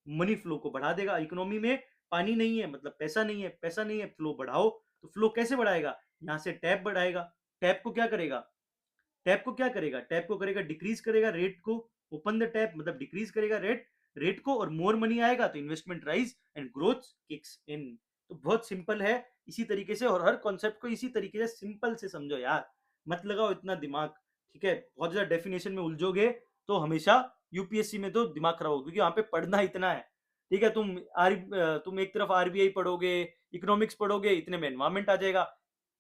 मनी फ्लो को बढ़ा देगा। इकोनॉमी में पानी नहीं है मतलब पैसा नहीं है, पैसा नहीं है, फ्लो बढ़ाओ। तो फ्लो कैसे बढ़ाएगा? यहां से टैप बढ़ाएगा। टैप को क्या करेगा? टैप को क्या करेगा? टैप को करेगा डिक्रीज करेगा रेट को। ओपन द टैप मतलब डिक्रीज करेगा रेट को, और मोर मनी आएगा तो investment rise and growth kicks in. तो बहुत सिंपल है इसी तरीके से, और हर कॉन्सेप्ट को इसी तरीके से सिंपल से समझो यार, मत लगाओ इतना दिमाग। ठीक है, बहुत ज्यादा डेफिनेशन में उलझोगे तो हमेशा यूपीएससी में तो दिमाग खराब होगा, क्योंकि वहां पे पढ़ना इतना है। ठीक है, तुम एक तरफ आरबीआई पढ़ोगे, इकोनॉमिक्स पढ़ोगे, इतने में एनवायरमेंट आ जाएगा।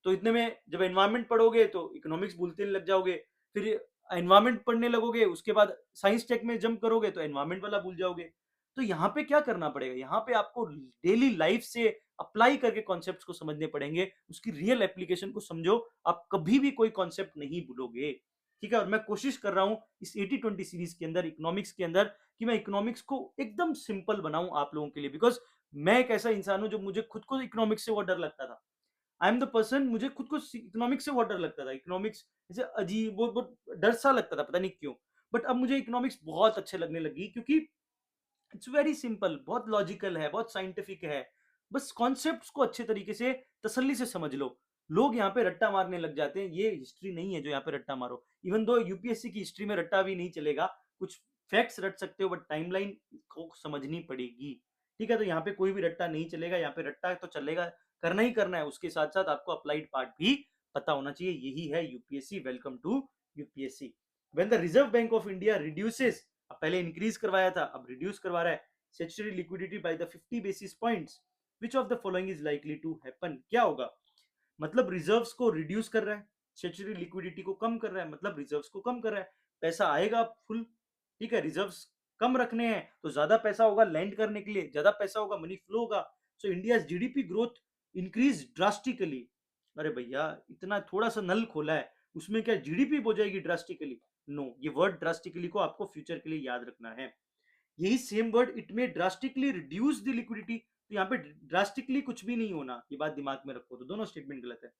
तो इतने में जब एनवायरमेंट पढ़ोगे तो इकोनॉमिक्स भूलते लग जाओगे, फिर एनवायरमेंट पढ़ने लगोगे, उसके बाद साइंस टेक में जंप करोगे तो एनवायरमेंट वाला भूल जाओगे। तो यहाँ पे क्या करना पड़ेगा? यहाँ पे आपको डेली लाइफ से अप्लाई करके कॉन्सेप्ट्स को समझने पड़ेंगे, उसकी रियल एप्लीकेशन को समझो, आप कभी भी कोई कॉन्सेप्ट नहीं भूलोगे। ठीक है, और मैं कोशिश कर रहा हूँ इस 80-20 सीरीज के अंदर, इकोनॉमिक्स के अंदर, कि मैं इकोनॉमिक्स को एकदम सिंपल बनाऊं आप लोगों के लिए, बिकॉज मैं एक ऐसा इंसान हूं जो मुझे खुद को इकोनॉमिक्स से वो डर लगता था। आई एम द पर्सन, मुझे खुद को इकोनॉमिक्स से बहुत डर लगता था, इकोनॉमिक्स जैसे अजीब, बहुत डर सा लगता था, पता नहीं क्यों। बट अब मुझे इकोनॉमिक्स बहुत अच्छे लगने लगी, क्योंकि इट्स वेरी सिंपल, बहुत लॉजिकल है, बहुत साइंटिफिक है। बस कॉन्सेप्ट्स को अच्छे तरीके से तसल्ली से समझ लो। लोग यहाँ पे रट्टा मारने लग जाते हैं, ये हिस्ट्री नहीं है जो यहाँ पे रट्टा मारो। इवन दो यूपीएससी की हिस्ट्री में रट्टा भी नहीं चलेगा, कुछ फैक्ट्स रट सकते हो, बट टाइमलाइन को समझनी पड़ेगी। ठीक है, तो यहाँ पे कोई भी रट्टा नहीं चलेगा, यहाँ पे रट्टा तो चलेगा, करना ही करना है, उसके साथ साथ आपको अप्लाइड पार्ट भी पता होना चाहिए। यही है UPSC. Welcome to UPSC. When the reserve bank of India reduces, अब पहले इंक्रीज करवाया था, अब रिड्यूस करवा रहा है, statutory liquidity by the 50 basis points, which of the following is likely to happen? क्या होगा? मतलब रिजर्व्स को रिड्यूस कर रहा है, स्टैट्यूटरी लिक्विडिटी को कम कर रहा है, मतलब रिजर्व्स को कम कर रहा है, पैसा आएगा फुल। ठीक है, रिजर्व्स कम रखने हैं तो ज्यादा पैसा होगा लैंड करने के लिए, ज्यादा पैसा होगा, मनी फ्लो होगा। So India GDP growth increase drastically. अरे भैया, इतना थोड़ा सा नल खोला है, उसमें क्या जीडीपी हो जाएगी ड्रास्टिकली? नो, ये वर्ड ड्रास्टिकली को आपको फ्यूचर के लिए याद रखना है। यही सेम वर्ड इट में ड्रास्टिकली रिड्यूस द लिक्विडिटी, तो यहाँ पे ड्रास्टिकली कुछ भी नहीं होना, ये बात दिमाग में रखो। तो दोनों स्टेटमेंट गलत है।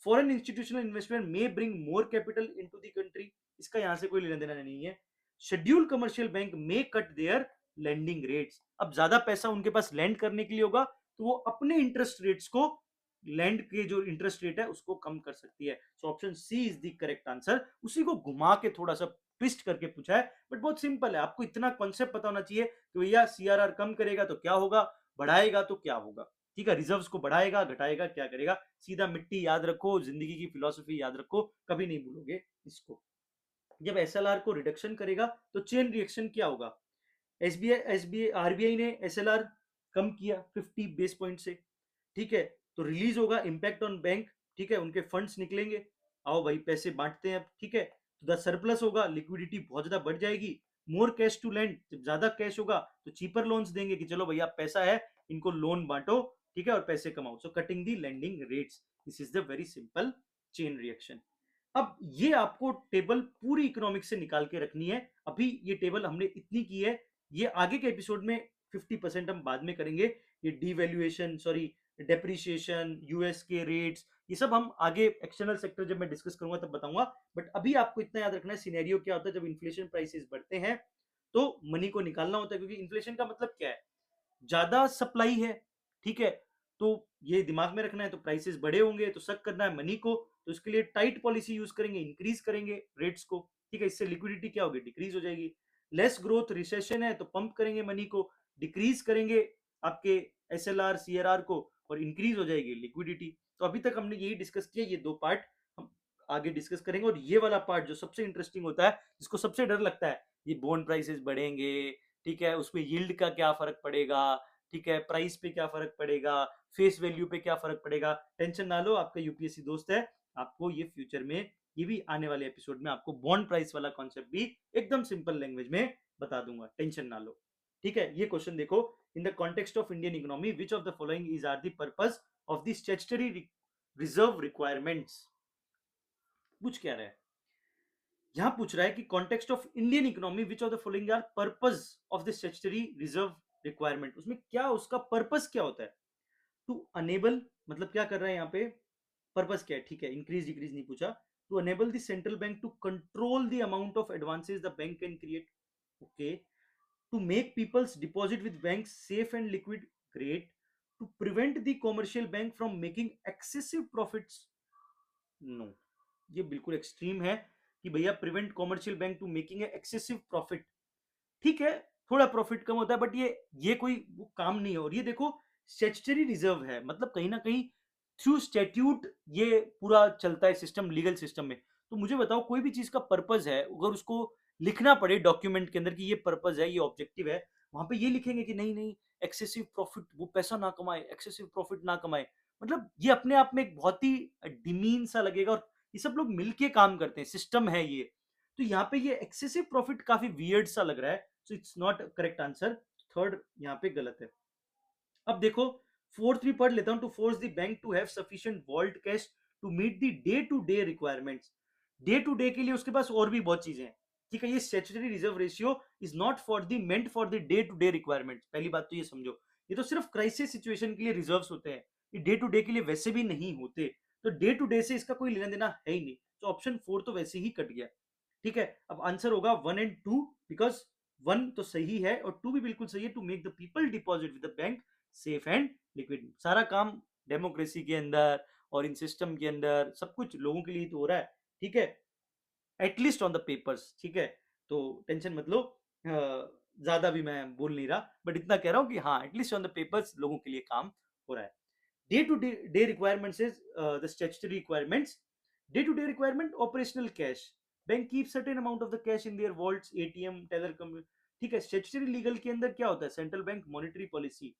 Foreign institutional investment may bring more capital into the country, इसका यहाँ से कोई लेना देना नहीं है। Scheduled commercial bank may cut their landing rates, अब ज्यादा पैसा उनके पास लैंड करने के लिए होगा, तो वो अपने इंटरेस्ट रेट्स को, लैंड के जो इंटरेस्ट रेट है उसको कम कर सकती है। So option C is the correct answer. उसी को घुमा के थोड़ा सा ट्विस्ट करके पूछा है, बट बहुत सिंपल है। आपको इतना कॉन्सेप्ट पता होना चाहिए कि भैया सीआरआर कम करेगा तो क्या होगा, बढ़ाएगा तो क्या होगा। ठीक है, रिजर्व्स को बढ़ाएगा, घटाएगा, क्या करेगा, सीधा मिट्टी याद रखो, जिंदगी की फिलोसफी याद रखो, कभी नहीं भूलोगे इसको। जब एसएलआर को रिडक्शन करेगा तो चेन रिएक्शन क्या होगा? एसबीआई आरबीआई ने एसएलआर कम किया 50 बेस पॉइंट से। ठीक है, तो रिलीज होगा इम्पैक्ट ऑन बैंक, ठीक है, उनके फंड्स निकलेंगे, आओ भाई पैसे बांटते हैं अब, ठीक है। तो द सरप्लस होगा, लिक्विडिटी बहुत ज्यादा बढ़ जाएगी, मोर कैश टू लैंड, जब ज्यादा कैश होगा तो चीपर लोन्स देंगे कि चलो भैया पैसा है, इनको लोन बांटो, ठीक है, और पैसे कमाओ, सो cutting the landing rates, this is the very simple chain reaction. अब ये आपको टेबल पूरी इकोनॉमिक्स से निकाल के रखनी है, अभी ये टेबल हमने इतनी की है, ये आगे के एपिसोड में 50% हम बाद में करेंगे, ये डिवैल्यूएशन, सॉरी डेप्रिसिएशन, यूएस के रेट्स, ये सब हम आगे एक्सटर्नल सेक्टर जब मैं डिस्कस करूंगा तब बताऊंगा। बट अभी आपको इतना याद रखना है, सिनेरियो क्या होता है जब इन्फ्लेशन प्राइसेस बढ़ते हैं तो मनी को निकालना होता है, क्योंकि इन्फ्लेशन का मतलब क्या है, ज्यादा सप्लाई है, ठीक है, तो ये दिमाग में रखना है, तो प्राइसेस बड़े होंगे तो सक करना है मनी को, तो इसके लिए टाइट पॉलिसी यूज करेंगे, इंक्रीज करेंगे रेट्स को, ठीक है, इससे लिक्विडिटी क्या होगी, डिक्रीज हो जाएगी। लेस ग्रोथ रिसेशन है तो पंप करेंगे मनी को, डिक्रीज करेंगे आपके एसएलआर सीआरआर को, और इंक्रीज हो जाएगी लिक्विडिटी। तो अभी तक हमने यही डिस्कस किया, ये दो पार्ट हम आगे डिस्कस करेंगे, और ये वाला पार्ट जो सबसे इंटरेस्टिंग होता है, जिसको सबसे डर लगता है, ये बॉन्ड प्राइसेस बढ़ेंगे, ठीक है, उसमें यील्ड का क्या फर्क पड़ेगा, ठीक है, प्राइस पे क्या फर्क पड़ेगा, फेस वैल्यू पे क्या फर्क पड़ेगा, टेंशन ना लो, आपका यूपीएससी दोस्त है, आपको ये फ्यूचर में, ये भी आने वाले एपिसोड में आपको बॉन्ड प्राइस वाला कॉन्सेप्ट भी एकदम सिंपल लैंग्वेज में बता दूंगा, टेंशन ना लो, ठीक है। ये क्वेश्चन देखो, in the context of Indian economy which of the following is are the purpose of the statutory reserve requirements, पूछ क्या रहा है, यहां पूछ रहा है कि context of Indian economy which of the following are purpose of the statutory reserve requirement, उसमें क्या, उसका पर्पस क्या होता है, टू अनेबल, मतलब क्या कर रहा है यहाँ पे, पर्पस क्या है, ठीक है, इंक्रीज डिक्रीज नहीं पूछा, to enable the central bank to control the amount of advances the bank can create, okay, to make people's deposit with bank safe and liquid, great, to prevent the commercial bank from making excessive profits, no, ये बिल्कुल extreme है कि भैया prevent commercial bank to making excessive profit, ठीक है, थोड़ा profit कम होता है, बट ये कोई वो काम नहीं है, और ये देखो स्टैट्यूटरी रिजर्व है, मतलब कहीं ना कहीं थ्रू स्टैट्यूट ये पूरा चलता है सिस्टम, लीगल सिस्टम में। तो मुझे बताओ, कोई भी चीज का पर्पज है, अगर उसको लिखना पड़े डॉक्यूमेंट के अंदर कि ये पर्पज है, ये ऑब्जेक्टिव है, वहां पे ये लिखेंगे कि नहीं नहीं, एक्सेसिव प्रॉफिट, वो पैसा ना कमाए, एक्सेसिव प्रॉफिट ना कमाए, मतलब ये अपने आप में एक बहुत ही डिमीन सा लगेगा, और ये सब लोग मिलके काम करते हैं, सिस्टम है ये, तो यहाँ पे ये एक्सेसिव प्रॉफिट काफी वियर्ड सा लग रहा है, so it's not correct answer, third यहाँ पे गलत है। अब देखो फोर्थ भी पढ़ लेता हूं, to force the bank to have sufficient vault cash to meet the day to day requirements, day to day के लिए उसके पास और भी बहुत चीजें हैं, ठीक है, ये statutory reserve ratio is not for the meant for the day to day requirements, पहली बात तो ये समझो, ये तो सिर्फ क्राइसिस सिचुएशन के लिए रिजर्व्स होते हैं, ये डे टू डे के लिए वैसे भी नहीं होते, तो डे टू डे से इसका कोई लेना देना है ही नहीं, तो ऑप्शन 4 तो वैसे ही कट गया, ठीक है। अब आंसर होगा 1 एंड 2, बिकॉज 1 तो सही है और 2 भी बिल्कुल सही है, to make the people deposit with the bank safe and liquid, सारा काम डेमोक्रेसी के अंदर और इन सिस्टम के अंदर सब कुछ लोगों के लिए तो हो रहा है, ठीक है, एटलीस्ट ऑन द पेपर्स, ठीक है, तो टेंशन मत लो, ज्यादा भी मैं बोल नहीं रहा, बट इतना कह रहा हूं कि हाँ एटलीस्ट ऑन द पेपर्स लोगों के लिए काम हो रहा है। Day to day requirements is the statutory requirements, day to day requirement operational cash, bank keep certain amount of the cash in their vaults, ATM teller, ठीक है। स्टैट्यूटरी लीगल के अंदर क्या होता है, central bank monetary policy,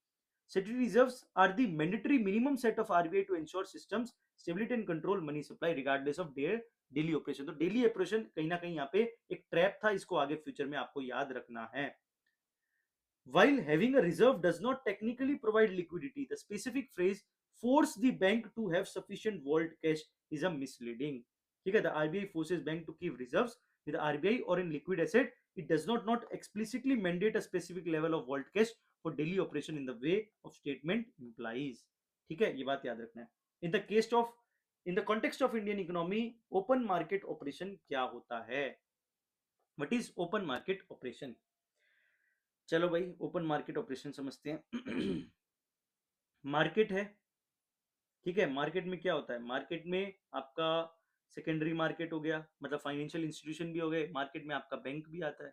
statutory reserves are the mandatory minimum set of RBI to ensure systems stability and control money supply regardless of their daily operation, तो daily operation कहीं ना कहीं यहाँ पे एक ट्रैप था, इसको आगे फ्यूचर में आपको याद रखना है। While having a reserve does not technically provide liquidity, the specific phrase force the bank to have sufficient vault cash is a misleading, ठीक है, the RBI forces bank to keep reserves with the RBI or in liquid asset, it does not explicitly mandate a specific level of vault cash for daily operation in the way of statement implies, ठीक है, ये बात याद रखना है। In the context of Indian economy, open market operation क्या होता है, what is open market operation, चलो भाई ओपन मार्केट ऑपरेशन समझते हैं। मार्केट है, ठीक है, मार्केट में क्या होता है, मार्केट में आपका सेकेंडरी मार्केट हो गया, मतलब फाइनेंशियल इंस्टीट्यूशन भी हो गए, मार्केट में आपका बैंक भी आता है,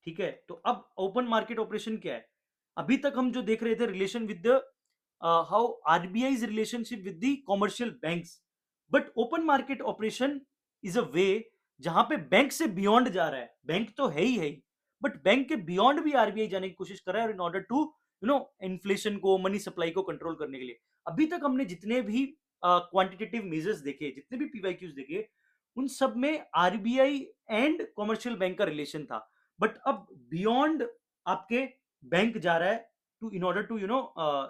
ठीक है। तो अब ओपन मार्केट ऑपरेशन क्या है, अभी तक हम जो देख रहे थे relation with the how RBI relationship with the commercial banks, but open market operation is a way जहां पे बैंक से बियॉन्ड जा रहा है, बैंक तो है ही, बट बैंक के बियॉन्ड भी आरबीआई जाने की कोशिश कर रहा है, और इन ऑर्डर टू इन्फ्लेशन को, मनी सप्लाई को कंट्रोल करने के लिए। अभी तक हमने जितने भी क्वांटिटेटिव मेजर्स देखे, जितने भी पीवाईक्यूज देखे, उन सब में आरबीआई एंड कॉमर्शियल बैंक का रिलेशन था। बट अब बियॉन्ड आपके बैंक जा रहा है to in order to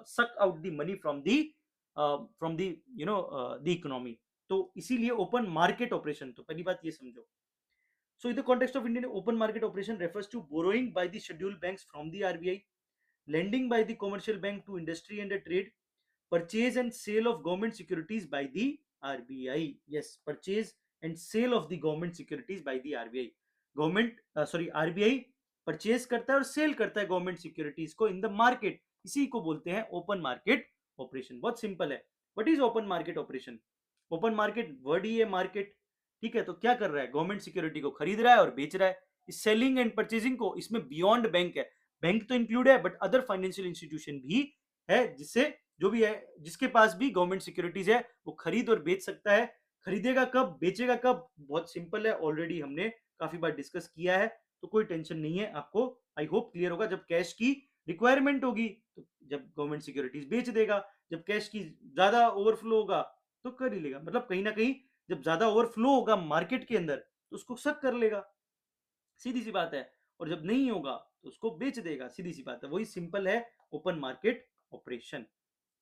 suck out the money from the the economy. तो इसीलिए ओपन मार्केट ऑपरेशन, तो पहली बात ये समझो। So, in the context of Indian open market operation refers to borrowing by the scheduled banks from the RBI, lending by the commercial bank to industry and trade, purchase and sale of government securities by the RBI. Yes, purchase and sale of the government securities by the RBI. RBI purchase करता है और cell करता है government securities को इन the market. इसी को बोलते हैं ओपन मार्केट ऑपरेशन। बहुत सिंपल है। What is open market operation? Open market word ही है मार्केट, ठीक है। तो क्या कर रहा है? गवर्नमेंट सिक्योरिटी को खरीद रहा है और बेच रहा है। इस सेलिंग एंड परचेजिंग को, इसमें बियॉन्ड बैंक है, बैंक तो इंक्लूड है बट अदर फाइनेंशियल इंस्टीट्यूशन भी है, जिससे जो भी है, जिसके पास भी गवर्नमेंट सिक्योरिटीज है, वो खरीद और बेच सकता है। खरीदेगा कब, बेचेगा कब? बहुत सिंपल है, ऑलरेडी हमने काफी बार डिस्कस किया है, तो कोई टेंशन नहीं है आपको। आई होप क्लियर होगा। जब कैश की रिक्वायरमेंट होगी तो जब गवर्नमेंट सिक्योरिटीज बेच देगा, जब कैश की ज्यादा ओवरफ्लो होगा तो कर ही लेगा। मतलब कहीं ना कहीं जब ज्यादा ओवरफ्लो होगा मार्केट के अंदर तो उसको सक कर लेगा, सीधी सी बात है। और जब नहीं होगा तो उसको बेच देगा, सीधी सी बात है। वही सिंपल है ओपन मार्केट ऑपरेशन,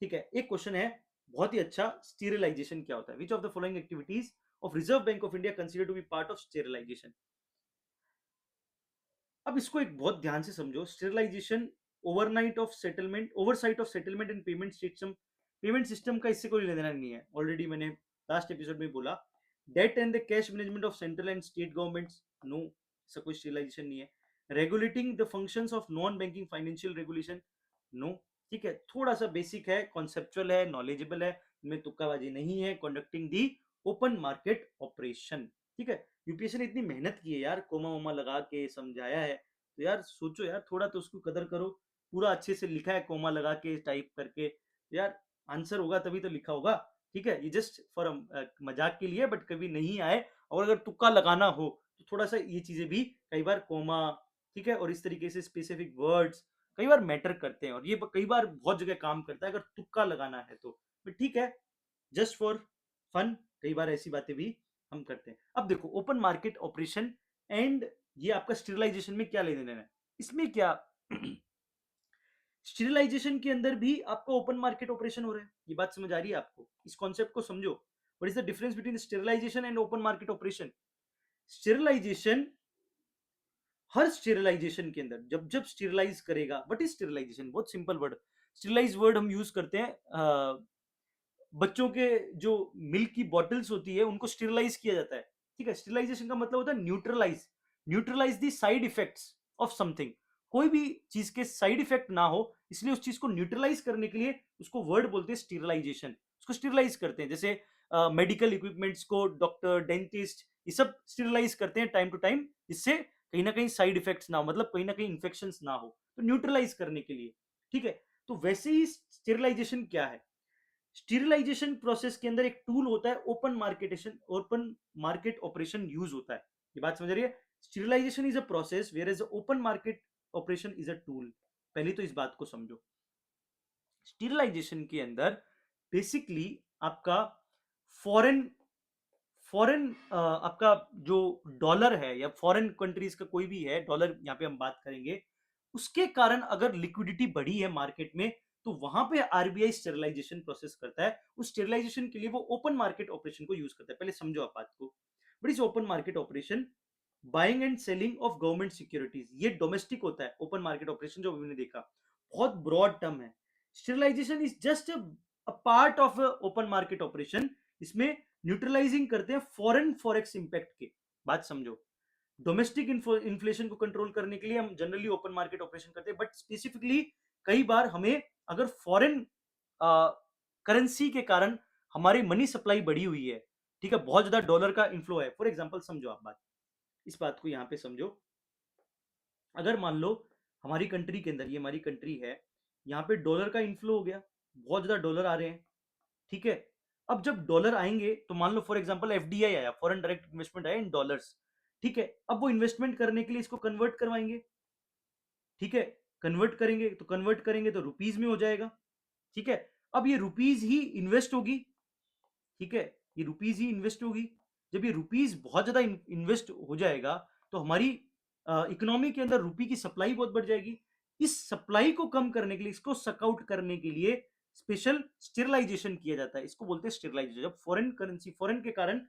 ठीक है। एक क्वेश्चन है बहुत ही अच्छा, स्टीरिलाइजेशन क्या होता है? Which of the following activities of Reserve bank of India consider to be part of sterilisation? अब इसको एक बहुत ध्यान से समझो। Sterilisation overnight of settlement, oversight of settlement and payment system. Payment system का इससे कोई लेना देना नहीं है, ऑलरेडी मैंने लास्ट एपिसोड में बोला। Debt and the cash management of central and state governments, no, इसका कोई स्टेरिलाइजेशन नहीं है। Regulating the functions of non banking financial regulation, no, ठीक है। थोड़ा सा बेसिक है, कॉन्सेप्चुअल है, नॉलेजेबल है, इनमें तुक्काबाजी नहीं है। कंडक्टिंग दी ओपन मार्केट ऑपरेशन, ठीक है। यूपीएससी ने इतनी मेहनत की है यार, कोमा वोमा लगा के समझाया है, तो यार सोचो यार, थोड़ा तो उसको कदर करो। पूरा अच्छे से लिखा है, कोमा लगा के टाइप करके, तो यार आंसर होगा तभी तो लिखा होगा, ठीक है। ये जस्ट फॉर मजाक के लिए, बट कभी नहीं आए और अगर तुक्का लगाना हो तो थोड़ा सा ये चीजें भी कई बार कोमा, ठीक है, और इस तरीके से स्पेसिफिक वर्ड्स कई बार मैटर करते हैं, और ये कई बार बहुत जगह काम करता है अगर तुक्का लगाना है तो। बट ठीक है, जस्ट फॉर फन कई बार ऐसी बातें भी हम करते हैं। अब देखो ओपन मार्केट ऑपरेशन एंड ये आपका स्टेरिलाइजेशन में क्या लेने देना है, इसमें क्या स्टेरिलाइजेशन के अंदर भी आपका ओपन मार्केट ऑपरेशन हो रहा है। ये बात समझ आ रही है आपको? इस कॉन्सेप्ट को समझो। What is the difference between sterilisation and open market operation? Sterilisation, हर स्टेरिलाइजेशन के अंदर जब जब स्टेरिलाइज करेगा, व्हाट इज स्टेरिलाइजेशन? बहुत सिंपल वर्ड। स्टेरिलाइज वर्ड हम यूज करते हैं बच्चों के जो मिल्क की बॉटल्स होती है उनको स्टेरिलाइज किया जाता है, ठीक है। स्टेरिलाइजेशन का मतलब होता है neutralise, neutralise the side effects of something. कोई भी चीज के साइड इफेक्ट ना हो, इसलिए उस चीज को न्यूट्रलाइज करने के लिए उसको वर्ड बोलते हैं स्टेरिलाइजेशन। उसको स्टेरिलाइज करते हैं, जैसे मेडिकल इक्विपमेंट्स को डॉक्टर, डेंटिस्ट, ये सब स्टेरिलाइज करते हैं टाइम टू टाइम, जिससे कहीं ना कहीं साइड इफेक्ट्स ना हो, मतलब कहीं ना कहीं इन्फेक्शन ना हो, तो न्यूट्रलाइज करने के लिए, ठीक है। तो वैसे ही स्टेरिलाइजेशन क्या है? स्टीरिलाइजेशन प्रोसेस के अंदर एक टूल होता है ओपन मार्केट ऑपरेशन यूज होता है। ये बात समझ रही है? Sterilisation is a process whereas open market operation is a tool. पहले तो इस बात को समझो। स्टीरिलाइजेशन के अंदर बेसिकली आपका फॉरेन फॉरेन आपका जो डॉलर है या फॉरेन कंट्रीज का कोई भी है डॉलर, यहां पे हम बात करेंगे, उसके कारण अगर लिक्विडिटी बढ़ी है मार्केट में, तो वहां पे आरबीआई स्टेरिलाइजेशन प्रोसेस करता है। उस स्टेरिलाइजेशन के लिए वो ओपन मार्केट ऑपरेशन को यूज करता है। पहले समझो आप बात को। बट इस open market operation, buying and selling of government securities, ये डोमेस्टिक होता है। ओपन मार्केट ऑपरेशन जो हमने देखा, बहुत ब्रॉड टर्म है। Sterilisation is just a part of open market operation. इसमें न्यूट्रलाइजिंग करते हैं फॉरेन फॉरेक्स इंपैक्ट के। बात समझो। डोमेस्टिक इन्फ्लेशन को कंट्रोल करने के लिए हम जनरली ओपन मार्केट ऑपरेशन करते हैं, बट स्पेसिफिकली कई बार हमें अगर फॉरेन करेंसी के कारण हमारी मनी सप्लाई बढ़ी हुई है, ठीक है, बहुत ज्यादा डॉलर का इन्फ्लो है। फॉर एग्जांपल समझो आप बात, इस बात को यहां पे समझो। अगर मान लो हमारी कंट्री के अंदर, ये हमारी कंट्री है, यहाँ पे डॉलर का इन्फ्लो हो गया, बहुत ज्यादा डॉलर आ रहे हैं, ठीक है। अब जब डॉलर आएंगे तो मान लो फॉर एग्जांपल एफडीआई आया, फॉरेन डायरेक्ट इन्वेस्टमेंट आया इन डॉलर्स, ठीक है। अब वो इन्वेस्टमेंट करने के लिए इसको कन्वर्ट करवाएंगे, ठीक है। कन्वर्ट करेंगे तो रुपीज में हो जाएगा, ठीक है। अब ये रुपीज ही इन्वेस्ट होगी, ठीक है, ये रुपीज ही इन्वेस्ट होगी। जब ये रुपीज बहुत ज्यादा इन्वेस्ट हो जाएगा तो हमारी इकोनॉमी के अंदर रुपी की सप्लाई बहुत बढ़ जाएगी। इस सप्लाई को कम करने के लिए, इसको सकआउट करने के लिए स्पेशल स्टेरलाइजेशन किया जाता है, इसको बोलते हैं स्टेरलाइजेशन। जब फॉरेन करेंसी, फॉरेन के कारण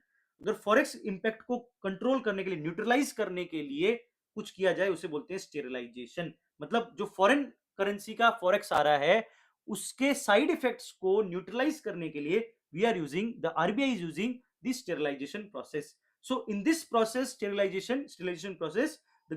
अगर फॉरेक्स इंपैक्ट को कंट्रोल करने के लिए, न्यूट्रलाइज करने के लिए कुछ किया जाए, उसे बोलते हैं स्टेरलाइजेशन। मतलब जो फॉरेन करेंसी का फॉरेक्स आ रहा है उसके साइड इफेक्ट्स को न्यूट्रलाइज करने के लिए the RBI is using this sterilization process. So in this process, sterilization process, the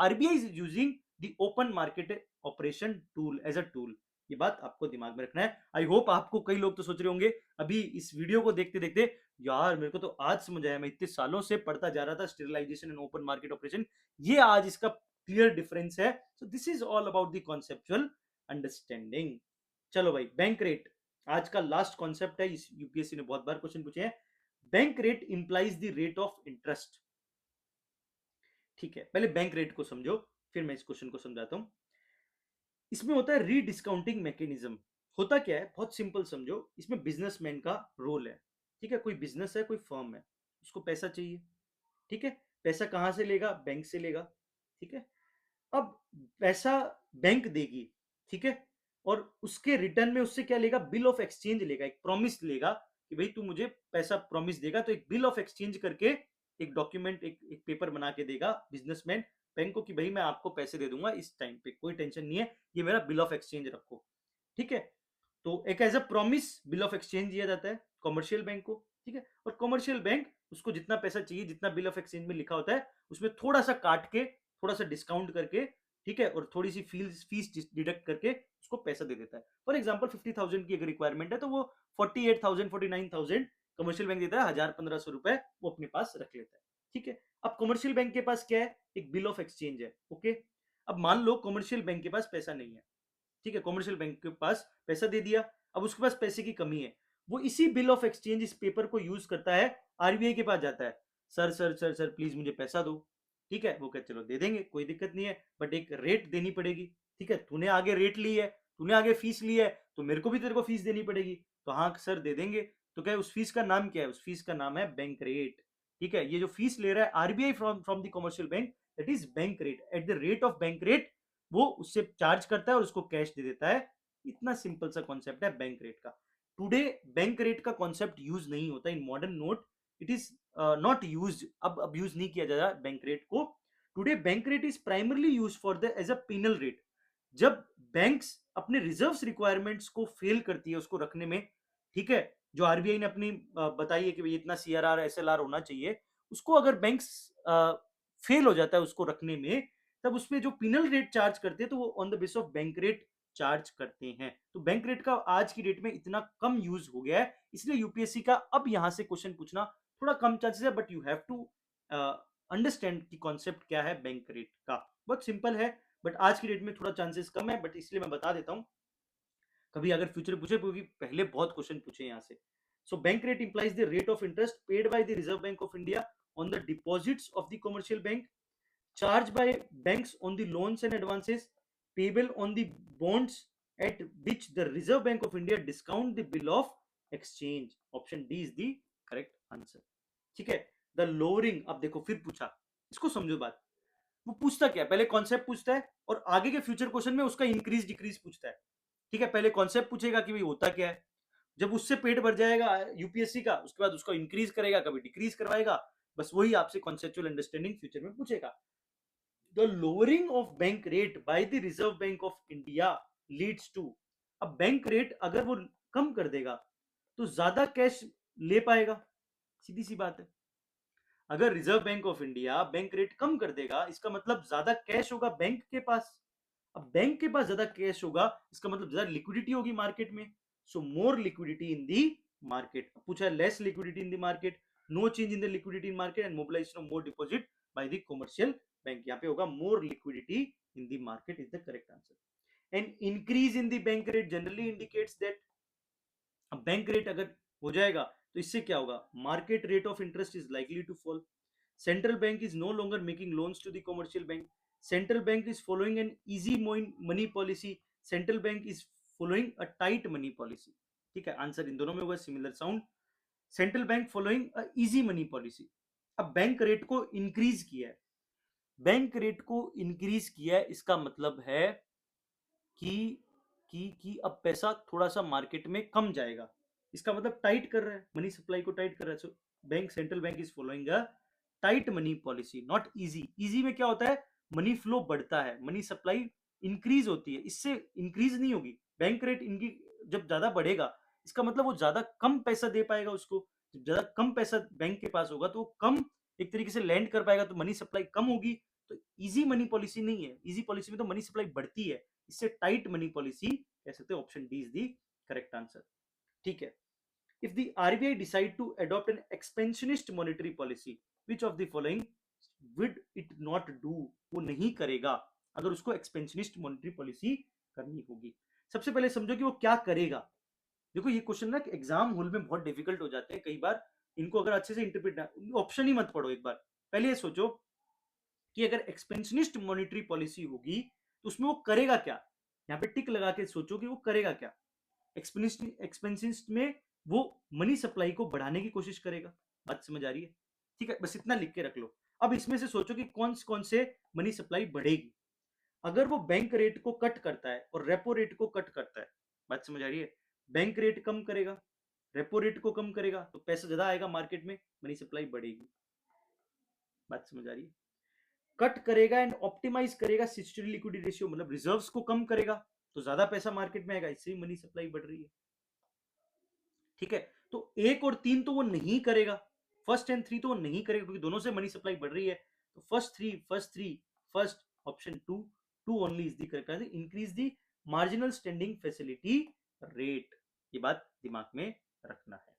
RBI is using the open market operation tool as a tool. ये बात आपको दिमाग में रखना है। आई होप आपको, कई लोग तो सोच रहे होंगे अभी इस वीडियो को देखते देखते, यार मेरे को तो आज समझ आया, मैं इतने सालों से पढ़ता जा रहा था sterilisation and open market operation, ये आज इसका क्लियर डिफरेंस है। So this is all about the conceptual understanding. चलो भाई, बैंक रेट आज का लास्ट कॉन्सेप्ट है, इस यूपीएससी ने बहुत बार क्वेश्चन पूछे हैं। Bank rate implies the rate of interest, ठीक है। पहले बैंक रेट को समझो, फिर मैं इस क्वेश्चन को समझाता हूं। इसमें होता है रीडिस्काउंटिंग मैकेनिज्म। होता क्या है, बहुत सिंपल समझो, इसमें बिजनेसमैन का रोल है, ठीक है। कोई बिजनेस है, कोई फर्म है, उसको पैसा चाहिए, ठीक है। पैसा कहां से लेगा? बैंक से लेगा, ठीक है। अब पैसा बैंक देगी, ठीक है, और उसके रिटर्न में उससे क्या लेगा? बिल ऑफ एक्सचेंज लेगा, एक प्रॉमिस लेगा कि भाई तू मुझे पैसा प्रॉमिस देगा, तो एक बिल ऑफ एक्सचेंज करके एक डॉक्यूमेंट, एक पेपर बना के देगा बिजनेसमैन बैंक को कि भाई मैं आपको पैसे दे दूंगा इस टाइम पे, कोई टेंशन नहीं है, ये मेरा बिल ऑफ एक्सचेंज रखो, ठीक है। तो एक as a promise bill of exchange दिया जाता है कॉमर्शियल बैंक को, ठीक है। और कॉमर्शियल बैंक उसको जितना पैसा चाहिए, जितना बिल ऑफ एक्सचेंज में लिखा होता है, उसमें थोड़ा सा काट के, थोड़ा सा डिस्काउंट करके, ठीक है, और थोड़ी सी फीस डिडक्ट करके उसको पैसा दे देता है। फॉर एग्जाम्पल 50,000 की अगर रिक्वायरमेंट है तो वो 48,000 49,000 कमर्शियल बैंक देता है, 1,000 1500 रुपए वो अपने पास रख लेता है, ठीक है। अब कमर्शियल बैंक के पास क्या है? एक बिल ऑफ एक्सचेंज है, ओके। अब मान लो कमर्शियल बैंक के पास पैसा नहीं है, ठीक है, कमर्शियल बैंक के पास पैसा दे दिया, अब उसके पास पैसे की कमी है, वो इसी बिल ऑफ एक्सचेंज, इस पेपर को यूज करता है, आरबीआई के पास जाता है, sir sir sir sir please मुझे पैसा दो, ठीक है। वो कहते चलो दे देंगे, कोई दिक्कत नहीं है, बट एक रेट देनी पड़ेगी, ठीक है। तूने आगे रेट ली है, तूने आगे फीस ली है, तो मेरे को भी तेरे को फीस देनी पड़ेगी। तो हाँ सर दे देंगे। तो क्या उस फीस का नाम क्या है? उस फीस का नाम है बैंक रेट, ठीक है। ये जो फीस ले रहा है RBI from from the commercial bank, that is bank rate. At the rate of bank rate वो उससे चार्ज करता है और उसको कैश दे देता है। इतना सिंपल सा कॉन्सेप्ट है बैंक रेट का। टुडे बैंक रेट का कॉन्सेप्ट यूज नहीं होता in modern note, it is not use, अब यूज नहीं किया जा रहा बैंक रेट को। Today bank rate is primarily use for the as a penal rate. जब बैंक्स अपने रिजर्व्स रिक्वायरमेंट्स को फेल करती है उसको रखने में, ठीक है, जो आरबीआई ने अपनी बताई है कि भाई इतना सीआरआर एसएलआर होना चाहिए, उसको अगर बैंक्स फेल हो जाता है उसको रखने में, तब उसमें जो पिनल रेट चार्ज करते हैं तो वो on the base of bank rate charge करते हैं। तो बैंक रेट का आज की डेट में इतना कम यूज हो गया है, इसलिए यूपीएससी का अब यहां से क्वेश्चन पूछना थोड़ा कम चांसेस है, but you have to understand कि कॉन्सेप्ट क्या है बैंक रेट का। बहुत सिंपल है, बट आज की डेट में थोड़ा चांसेस कम है, बट इसलिए मैं बता देता हूं, कभी अगर फ्यूचर पूछे, क्योंकि पहले बहुत क्वेश्चन पूछे यहाँ से। So bank rate implies the rate of interest paid by the reserve bank of India on the deposits of the commercial bank, charged by banks on the loans and advances, payable on the bonds at which the Reserve Bank of India discount the bill of exchange. Option D is the correct answer. ठीक है। The lowering, अब देखो फिर पूछा, इसको समझो बात। वो पूछता क्या है? पहले कॉन्सेप्ट पूछता है और आगे के फ्यूचर क्वेश्चन में उसका इंक्रीज डिक्रीज पूछता है, ठीक है। पहले कॉन्सेप्ट पूछेगा कि भाई होता क्या है, जब उससे पेट भर जाएगा यूपीएससी का, उसके बाद उसको इंक्रीज करेगा, कभी डिक्रीज करवाएगा, बस वही आपसे कॉन्सेप्चुअल अंडरस्टैंडिंग फ्यूचर में पूछेगा। The lowering of bank rate by the Reserve Bank of India leads to, अब बैंक रेट अगर वो कम कर देगा तो ज्यादा कैश ले पाएगा, सीधी सी बात है। अगर Reserve bank of India bank rate कम कर देगा, इसका मतलब ज्यादा कैश होगा बैंक के पास। अब बैंक के पास ज्यादा कैश होगा, इसका मतलब ज्यादा लिक्विडिटी होगी मार्केट में। So more liquidity in the market. पूछा less liquidity in the market, no change in the liquidity in market and mobilisation of more deposit by the commercial bank. यहाँ पे होगा more liquidity in the market is the correct answer. And increase in the bank rate generally indicates that, अब bank rate अगर हो जाएगा तो इससे क्या होगा? Market rate of interest is likely to fall, central bank is no longer making loans to the commercial bank, central bank is following an easy money policy, central bank is following a tight money policy. ठीक है, answer इन दोनों में हुआ similar sound. Central bank following a easy money policy. अब bank rate को increase किया है, बैंक रेट को इंक्रीज किया है, इसका मतलब है कि अब पैसा थोड़ा सा मार्केट में कम जाएगा, इसका मतलब टाइट कर रहा है, मनी सप्लाई को टाइट कर रहा है। So bank central bank is following a tight money policy, not easy. Easy में क्या होता है, मनी फ्लो बढ़ता है, मनी सप्लाई इंक्रीज होती है, इससे इंक्रीज नहीं होगी। बैंक रेट इनकी जब ज्यादा बढ़ेगा, इसका मतलब वो ज्यादा कम पैसा दे पाएगा उसको, जब ज्यादा कम पैसा बैंक के पास होगा तो वो कम एक तरीके से लैंड कर पाएगा, तो मनी सप्लाई कम होगी। तो इजी मनी पॉलिसी नहीं है, इजी पॉलिसी में तो मनी सप्लाई बढ़ती है, इससे टाइट मनी पॉलिसी कह सकते हैं। Option D is the correct answer. ठीक है, if the RBI decide to adopt an expansionist monetary policy, which of the following would it not do, वो नहीं करेगा अगर उसको एक्सपेंशनिस्ट मॉनेटरी पॉलिसी करनी होगी। सबसे पहले समझो कि वो क्या करेगा। देखो ये क्वेश्चन ना एग्जाम हॉल में बहुत डिफिकल्ट हो जाते हैं कई बार, इनको अगर अच्छे से इंटरप्रेट, ऑप्शन ही मत पढ़ो, एक बार पहले ये सोचो कि अगर एक्सपेंशनिस्ट मॉनेटरी पॉलिसी होगी तो उसमें वो करेगा क्या। यहाँ पे टिक लगा के सोचो कि वो करेगा क्या। एक्सपेंशनिस्ट में वो मनी सप्लाई को बढ़ाने की कोशिश करेगा, बात समझ आ रही है। ठीक है, बस इतना लिख के रख लो। अब इसमें से सोचो कि कौन से मनी सप्लाई बढ़ेगी। अगर वो बैंक रेट को कट करता है और रेपो रेट को कट करता है, बात समझ आ रही है, बैंक रेट कम करेगा, रेपो रेट को कम करेगा, तो पैसा ज्यादा आएगा मार्केट में, मनी सप्लाई बढ़ेगी। बात समझ आ रही है। कट करेगा एंड ऑप्टिमाइज करेगा स्टैट्यूटरी लिक्विडिटी रेशियो, मतलब रिजर्व्स को कम करेगा, तो ज्यादा पैसा मार्केट में आएगा, इससे ही मनी सप्लाई बढ़ रही है। ठीक है, तो एक और तीन तो वो नहीं करेगा, फर्स्ट एंड थ्री तो वो नहीं करेगा क्योंकि दोनों से मनी सप्लाई बढ़ रही है। तो first option two, two only is the correct answer, increase the marginal standing facility rate. ये बात दिमाग में रखना है।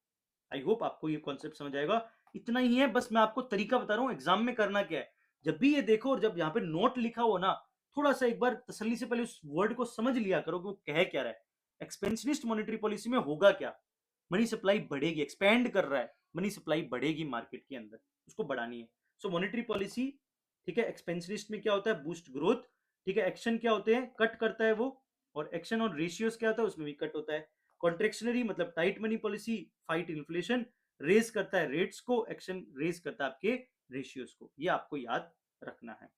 आई होप आपको ये कॉन्सेप्ट समझ आएगा। इतना ही है, बस मैं आपको तरीका बता रहा हूं एग्जाम में करना क्या है। जब भी ये देखो और जब यहाँ पे नोट लिखा हो ना, थोड़ा सा एक बार तसल्ली से पहले उस वर्ड को समझ लिया करो कि वो कह क्या रहा है। एक्सपेंशनिस्ट मॉनेटरी पॉलिसी में होगा क्या, मनी सप्लाई बढ़ेगी, एक्सपैंड कर रहा है, मनी सप्लाई बढ़ेगी मार्केट के अंदर, उसको बढ़ानी है। सो मॉनेटरी पॉलिसी, ठीक है, एक्सपेंशनिस्ट में क्या होता है, बूस्ट ग्रोथ। ठीक है, एक्शन क्या होते हैं, कट करता है वो, और एक्शन और रेशियोज क्या होता है, उसमें भी कट होता है। कॉन्ट्रेक्शनरी मतलब tight money policy, fight inflation, raise करता है रेट्स को, एक्शन रेज करता है आपके रेशियोज को, ये आपको याद रखना है।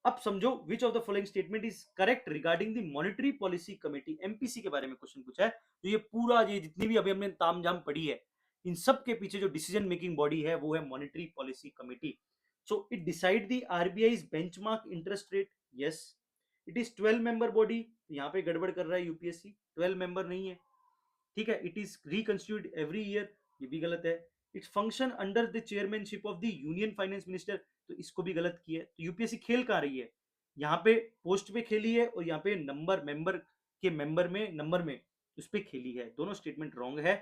अब समझो विच of the following statement is correct regarding the monetary policy committee. MPC के बारे में क्वेश्चन पूछा है, तो ये पूरा ये जितनी भी अभी हमने तामझाम पढ़ी है, इन सब के पीछे जो डिसीजन मेकिंग बॉडी है वो है monetary policy committee. So it decide the RBI benchmark interest rate, yes. It is 12 member body, यहाँ पे गड़बड़ कर रहा है यूपीएससी, 12 मेंबर नहीं है। ठीक है, इट इज रिकंस्टिट्यूट एवरी ईयर, ये भी गलत है। Its function under the chairmanship of the union finance minister, तो इसको भी गलत किया है। तो यूपीएससी खेल कहाँ रही है, यहाँ पे पोस्ट पे खेली है और यहाँ पे नंबर मेंबर के मेंबर में नंबर में उस पर खेली है, दोनों स्टेटमेंट रॉन्ग है।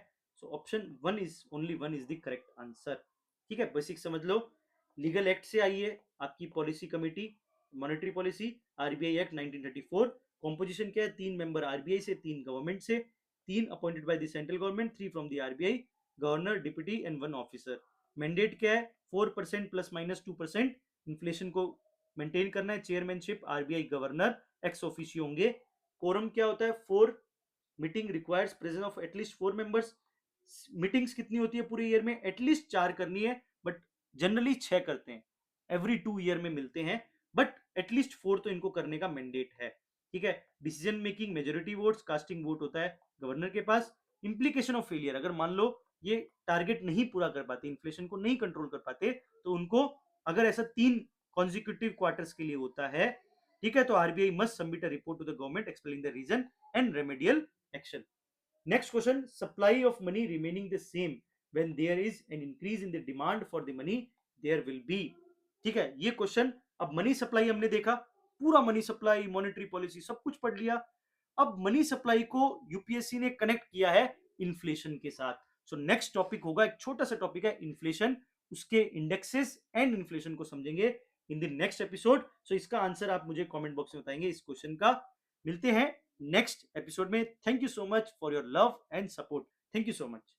So option one is only one is the correct answer. ठीक है, बेसिक समझ लो। लीगल एक्ट से आई है आपकी policy committee, monetary policy, RBI act 1934। Composition क्या है, 3 मेंबर आरबीआई से, 3 गवर्नमेंट से, 3 appointed by the central government, 3 from the RBI, governor, deputy and 1 officer. Mandate क्या है, 4% प्लस माइनस 2% इन्फ्लेशन को मेंटेन करना है। Chairmanship RBI governor ex officio होंगे। कोरम क्या होता है, 4 meeting requires presence of at least 4 members. Meetings कितनी होती है पूरे ईयर में, एटलीस्ट 4 करनी है, बट जनरली 6 करते हैं, एवरी 2 ईयर में मिलते हैं, बट एटलीस्ट 4 तो इनको करने का मैंडेट है। ठीक है, decision making majority votes, casting vote होता है गवर्नर के पास। इंप्लीकेशन ऑफ फेलियर, अगर मान लो ये टारगेट नहीं पूरा कर पाते, इन्फ्लेशन को नहीं कंट्रोल कर पाते, तो उनको अगर ऐसा 3 कॉन्जिक्यूटिव क्वार्टर्स के लिए होता है, ठीक है, तो RBI must submit a report to the government explaining the reason and remedial action. Next question, supply of money remaining the same when there is an increase in the demand for the money, there will be। ठीक है, ये question, अब money supply हमने देखा, पूरा money supply monetary policy सब कुछ पढ़ लिया। अब मनी सप्लाई को यूपीएससी ने कनेक्ट किया है इन्फ्लेशन के साथ। सो नेक्स्ट टॉपिक होगा, एक छोटा सा टॉपिक है इन्फ्लेशन, उसके इंडेक्सेस एंड इन्फ्लेशन को समझेंगे इन द नेक्स्ट एपिसोड। सो इसका आंसर आप मुझे कमेंट बॉक्स में बताएंगे इस क्वेश्चन का। मिलते हैं नेक्स्ट एपिसोड में। Thank you so much for your love and support, thank you so much.